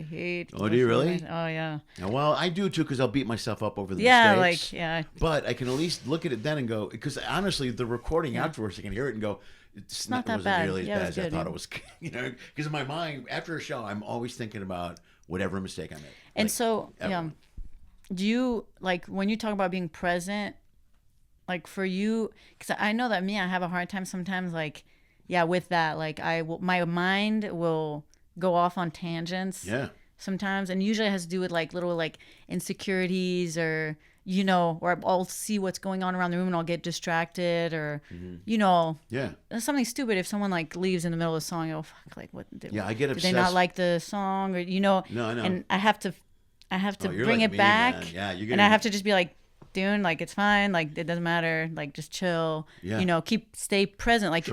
hate. Oh, do you really? Oh, yeah. Well, I do too, because I'll beat myself up over the mistakes. But I can at least look at it then and go, because honestly, the recording afterwards, I can hear it and go, it's not that bad. Nearly as bad as I thought it was. You know, because in my mind, after a show, I'm always thinking about whatever mistake I made. And like, so, do you, like, when you talk about being present, like for you, because I know that I have a hard time sometimes, like, with that, like my mind will go off on tangents. Yeah. Sometimes, and usually it has to do with like little like insecurities, or you know, or I'll see what's going on around the room and I'll get distracted, or you know, something stupid. If someone like leaves in the middle of the song, oh fuck, like what? I get obsessed. Did they not like the song, or you know? No, I know. And I have to bring it back. Man. Yeah, and I have to just be like, Dune, like it's fine, like it doesn't matter, like just chill. Yeah. You know, stay present, like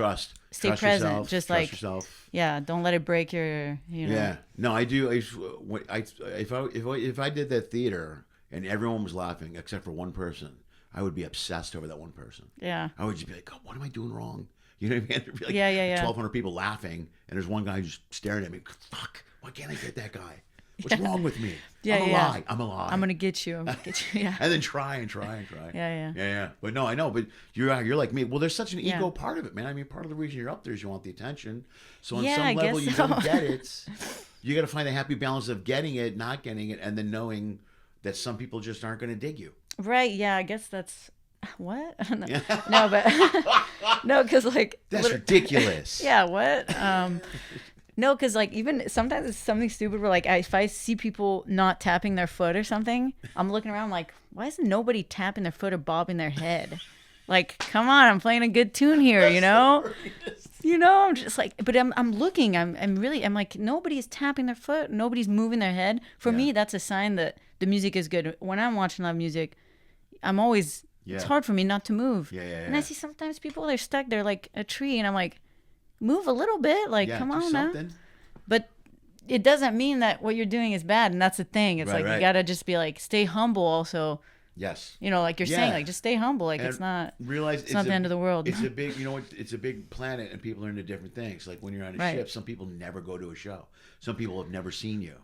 stay present, yourself, just like yourself. Yeah, don't let it break your, you know. Yeah, no, I do. If I did that theater and everyone was laughing except for one person, I would be obsessed over that one person. Yeah, I would just be like, God, what am I doing wrong? You know what I mean? There'd be like 1,200 people laughing, and there's one guy just staring at me. Fuck, why can't I get that guy? What's wrong with me? I'm a lie. I'm gonna get you. Yeah. And then try and try. Yeah. But no, I know. But you're like me. Well, there's such an ego part of it, man. I mean, part of the reason you're up there is you want the attention. So on some level, you don't get it. you got to find the happy balance of getting it, not getting it, and then knowing that some people just aren't going to dig you. Right. Yeah. I guess that's what. No, but no, because like That's ridiculous. Yeah. What? No, because like even sometimes it's something stupid where like if I see people not tapping their foot or something, I'm looking around like, why isn't nobody tapping their foot or bobbing their head? Like, come on, I'm playing a good tune here, you know? You know, I'm just like, but I'm looking, I'm like, nobody's tapping their foot, nobody's moving their head. For me, that's a sign that the music is good. When I'm watching live music, I'm always, it's hard for me not to move. And I see sometimes people, they're stuck, they're like a tree, and I'm like, move a little bit, like, come on now. But it doesn't mean that what you're doing is bad, and that's the thing. It's you gotta just be like, stay humble also. Yes. You know, like you're saying, like just stay humble. Like and it's not realize it's not the end of the world. It's a big, you know what? It's a big planet, and people are into different things. Like when you're on a ship, some people never go to a show. Some people have never seen you.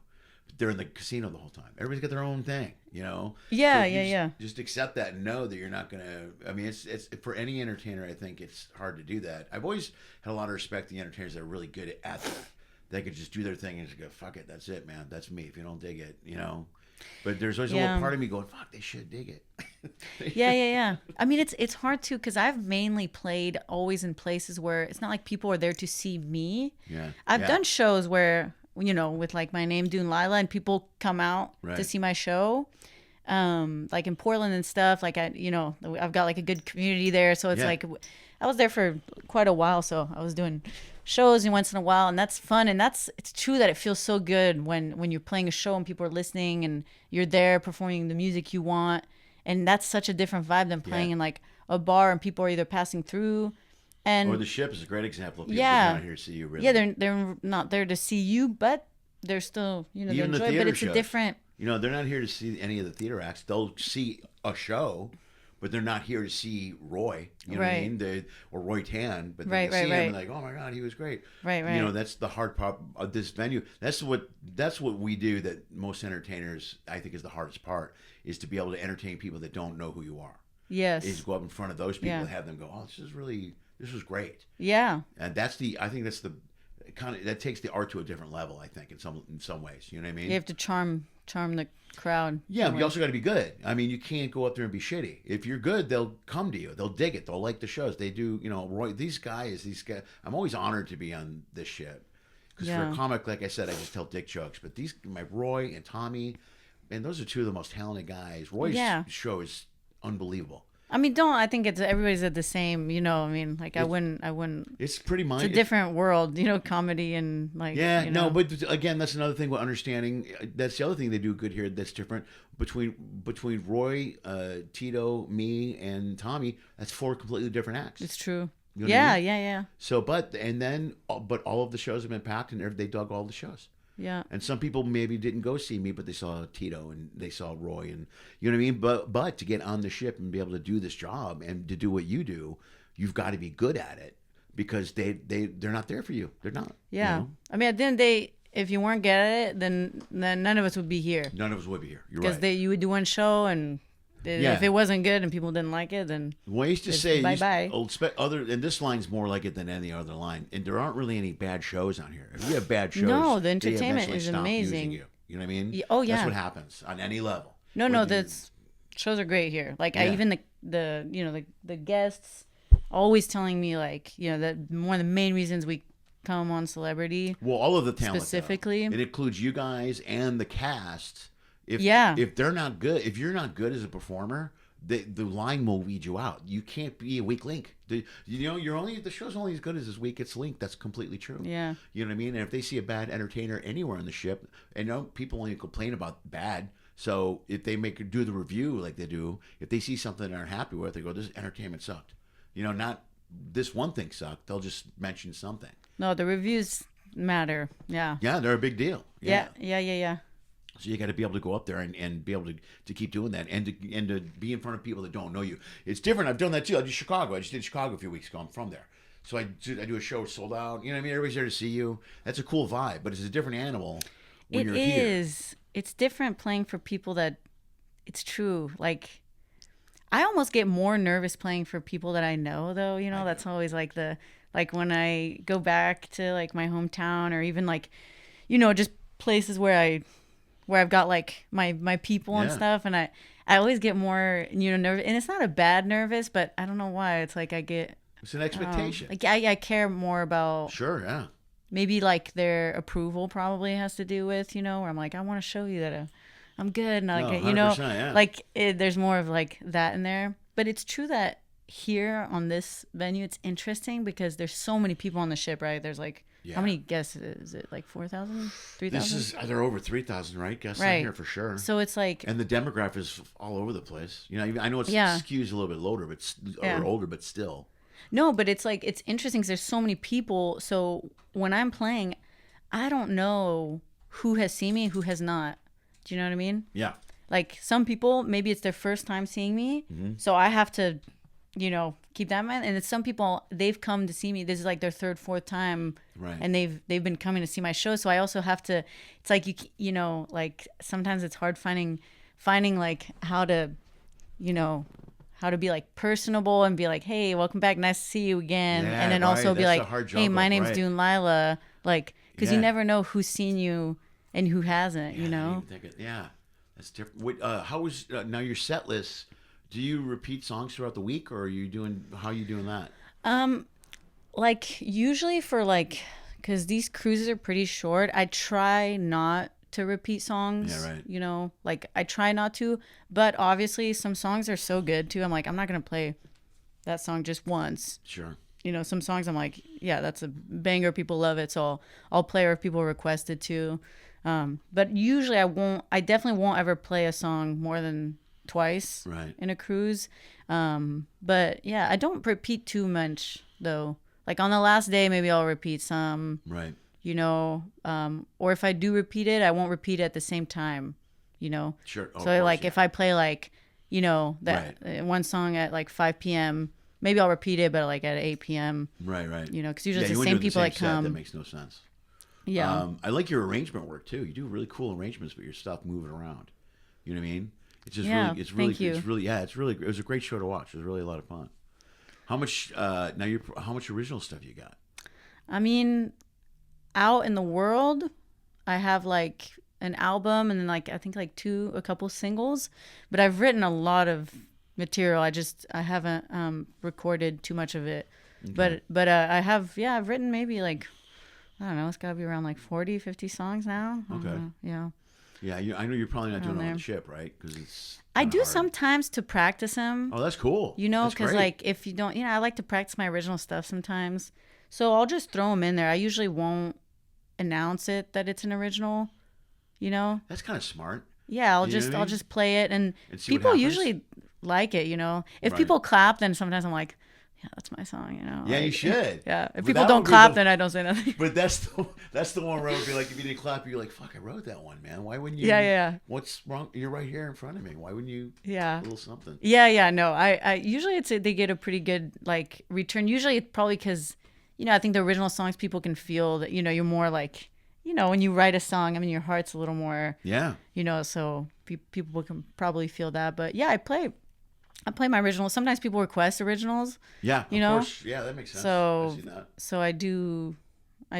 They're in the casino the whole time. Everybody's got their own thing, you know. Just accept that and know that you're not gonna. I mean, it's for any entertainer. I think it's hard to do that. I've always had a lot of respect for the entertainers that are really good at that. They could just do their thing and just go, fuck it, that's it, man. That's me. If you don't dig it, you know. But there's always a little part of me going, fuck, they should dig it. Yeah. I mean, it's hard too, because I've mainly played always in places where it's not like people are there to see me. I've done shows where, you know, with like my name, Dune Laila, and people come out to see my show. Like in Portland and stuff, like I've got like a good community there. So it's like, I was there for quite a while. So I was doing shows once in a while, and that's fun. And it's true that it feels so good when you're playing a show and people are listening and you're there performing the music you want. And that's such a different vibe than playing in like a bar and people are either passing through. Or the ship is a great example of people that are not here to see you. Really. Yeah, they're not there to see you, but they're still, you know, they enjoy it. But it's a different. You know, they're not here to see any of the theater acts. They'll see a show, but they're not here to see Roy. You know what I mean? Or Roy Tan, but they see him and like, oh my God, he was great. Right. You know, that's the hard part of this venue. That's what we do. That most entertainers, I think, is the hardest part, is to be able to entertain people that don't know who you are. Yes. Is go up in front of those people and have them go, oh, this was great. Yeah. And I think that's the kind of, that takes the art to a different level, I think, in some ways. You know what I mean? You have to charm the crowd. Yeah, but you also got to be good. I mean, you can't go up there and be shitty. If you're good, they'll come to you. They'll dig it. They'll like the shows. They do, you know, Roy, these guys, I'm always honored to be on this shit. Because for a comic, like I said, I just tell dick jokes. But my Roy and Tommy, man, those are two of the most talented guys. Roy's show is unbelievable. I mean, I think everybody's at the same, you know, I mean, like I wouldn't. It's pretty It's a different world, you know, comedy and like. Yeah, you know. no, but again, that's another thing with understanding. That's the other thing they do good here that's different between Roy, Tito, me, and Tommy. That's 4 completely different acts. It's true. You know what I mean? Yeah. So, but all of the shows have been packed, and they dug all the shows. Yeah. And some people maybe didn't go see me, but they saw Tito and they saw Roy, and you know what I mean? But to get on the ship and be able to do this job and to do what you do, you've got to be good at it, because they're not there for you. They're not. Yeah. You know? I mean, at the end of the day, if you weren't good at it, then none of us would be here. None of us would be here. You're right. Because you would do one show, and if it wasn't good and people didn't like it, then well, I used to say bye-bye. And this line's more like it than any other line. And there aren't really any bad shows on here. If you have bad shows, no, the entertainment they is stop amazing. You know what I mean? Oh yeah, that's what happens on any level. No, shows are great here. Like I even the guests always telling me, like, you know, that one of the main reasons we come on Celebrity. Well, all of the talent specifically, it includes you guys and the cast. If they're not good, if you're not good as a performer, the line will weed you out. You can't be a weak link. The show's only as good as weak it's linked. That's completely true. Yeah. You know what I mean? And if they see a bad entertainer anywhere on the ship, and people only complain about bad. So if they do the review like they do, if they see something they're happy with, they go, "This entertainment sucked." You know, not this one thing sucked. They'll just mention something. No, the reviews matter. Yeah. Yeah, they're a big deal. Yeah. So you got to be able to go up there and be able to keep doing that, and to be in front of people that don't know you. It's different. I've done that too. I did Chicago. I just did Chicago a few weeks ago. I'm from there. So I do a show sold out. You know what I mean? Everybody's there to see you. That's a cool vibe, but it's a different animal when you're here. It is. It's different playing for people that, it's true. Like, I almost get more nervous playing for people that I know, though. You know, that's always like when I go back to like my hometown, or even like, you know, just places where I've got like my people and Yeah. stuff, and I always get more, nervous, and it's not a bad nervous, but I don't know why. It's like I get It's an expectation. like I care more about Sure, yeah. maybe like their approval probably has to do with, where I'm like, I want to show you that I'm good, and No, like 100%, yeah. like there's more of like that in there. But it's true that here on this venue, it's interesting because there's so many people on the ship, right? There's like Yeah. how many guests is it? Like 4,000, 3,000? This is they're over 3,000, right? Guests Right. in here for sure. So it's like And the demographic is all over the place. I know it's Yeah. skews a little bit older, Yeah. or older, but still. no, but it's like it's interesting because there's so many people. So when I'm playing, I don't know who has seen me, who has not. Do you know what I mean? Yeah. Like some people, maybe it's their first time seeing me, so I have to, keep that in mind. And it's some people, they've come to see me. This is like their third, fourth time, Right. and they've been coming to see my show. So I also have to. It's like like sometimes it's hard finding like how to, how to be like personable and be like, hey, welcome back, nice to see you again, Yeah, and then right. also be That's like, the hard hey, juggle, my name's right. Dune Laila, like because Yeah. you never know who's seen you and who hasn't, Yeah, I didn't even think yeah, that's different. How was now your set list? Do you repeat songs throughout the week, or how are you doing that? Like usually for like because these cruises are pretty short, I try not to repeat songs. Yeah, right. Like I try not to, but obviously some songs are so good too. I'm like, I'm not gonna play that song just once. Sure. Some songs I'm like, yeah, that's a banger, people love it, so I'll play, or if people request it too. But usually I definitely won't ever play a song more than twice Right. in a cruise. But yeah, I don't repeat too much though. Like on the last day, maybe I'll repeat some, Right. or if I do repeat it, I won't repeat it at the same time, Sure. Oh, So of course, like yeah. if I play like, that one song at like 5 p.m., maybe I'll repeat it, but like at 8 p.m., Right. because usually Yeah, it's you the wouldn't same do people that set. come. That makes no sense. Yeah. I like your arrangement work too. You do really cool arrangements with your stuff moving around. You know what I mean? It's just Yeah, really, it's really, thank you. it's really, yeah, it's really. It was a great show to watch. It was really a lot of fun. How much how much original stuff you got? I mean, out in the world, I have like an album and then like I think like a couple singles, but I've written a lot of material. I haven't recorded too much of it, but I've written maybe like I don't know, it's got to be around like 40, 50 songs now. I don't Okay. know. Yeah. Yeah, I know you're probably not doing it on there. the ship, right? Because it's. I kinda do hard. sometimes to practice them. Oh, that's cool. That's Because great. like if you don't, I like to practice my original stuff sometimes. So I'll just throw them in there. I usually won't announce it that it's an original. That's kind of smart. Yeah, I'll You know what I I'll mean? just play it, and And see what people happens? usually like it. If Right. people clap, then sometimes I'm like, yeah, that's my song. Yeah, you like, should. Yeah, if But people that don't would be clap, the- then I don't say nothing. But that's the one where I would be like, if you didn't clap, you're like, fuck, I wrote that one, man. Why wouldn't you? Yeah. What's wrong? You're right here in front of me. Why wouldn't you? Yeah. A little something. Yeah. No, I usually they get a pretty good like return. Usually it's probably because, I think the original songs people can feel that you're more like, when you write a song, I mean your heart's a little more, Yeah. so people can probably feel that. But yeah, I play my originals. Sometimes people request originals. Yeah. You of know? course. Yeah, that makes sense. So I see that. so I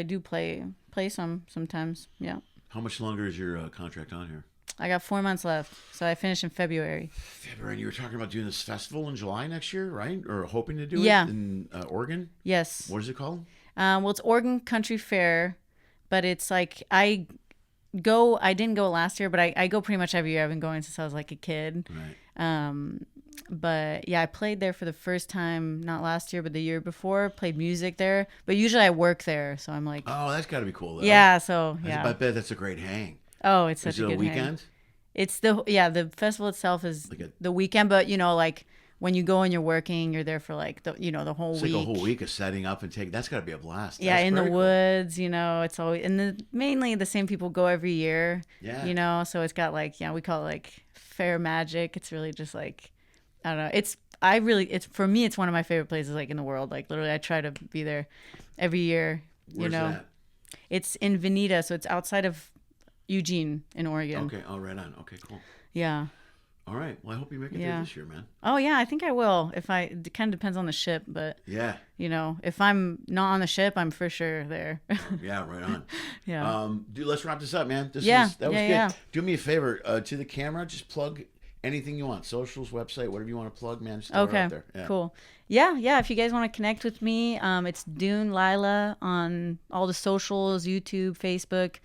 do play sometimes. Yeah. How much longer is your contract on here? I got 4 months left, so I finish in February. February. You were talking about doing this festival in July next year, right? Or hoping to do Yeah. it in Oregon. Yes. What is it called? Well, it's Oregon Country Fair, but it's like I didn't go last year, but I go pretty much every year. I've been going since I was like a kid. Right. But yeah, I played there for the first time, not last year, but the year before. Played music there, but usually I work there, so I'm like, Oh, that's got to be cool, though. yeah. So I yeah. bet that's a great hang. Oh, it's such Is it a a good hang. weekend? It's the festival itself is Like the weekend, but like when you go and you're working, you're there for like the whole It's week. like a whole week of setting up and taking. That's got to be a blast. Yeah, That's in the very cool. woods, it's always mainly the same people go every year. Yeah. So it's got like we call it like fair magic. It's really just like I don't know. It's for me it's one of my favorite places like in the world. Like literally I try to be there every year. Where's that? It's in Veneta, so it's outside of Eugene in Oregon. Okay. Oh, right on. Okay, cool. Yeah. All right. Well, I hope you make it Yeah. there this year, man. Oh yeah, I think I will. If I it kind of depends on the ship, but Yeah. if I'm not on the ship, I'm for sure there. Yeah, right on. Yeah. Dude, let's wrap this up, man. That was Yeah, good. yeah. Do me a favor, to the camera, just plug anything you want. Socials, website, whatever you want to plug, man. Just throw it Okay. out there. Yeah. Cool. Yeah. If you guys want to connect with me, it's Dune Laila on all the socials, YouTube, Facebook.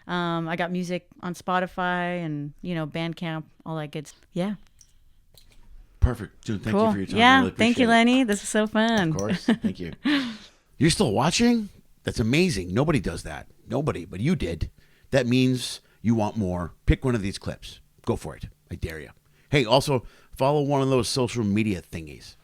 I got music on Spotify and Bandcamp, all that good stuff. Yeah. Perfect. Dude, thank Cool. you for your time. I Yeah. really Thank you, appreciate it. Lenny. This is so fun. Of course. Thank you. You're still watching? That's amazing. Nobody does that. Nobody, but you did. That means you want more. Pick one of these clips. Go for it. I dare you. Hey, also follow one of those social media thingies.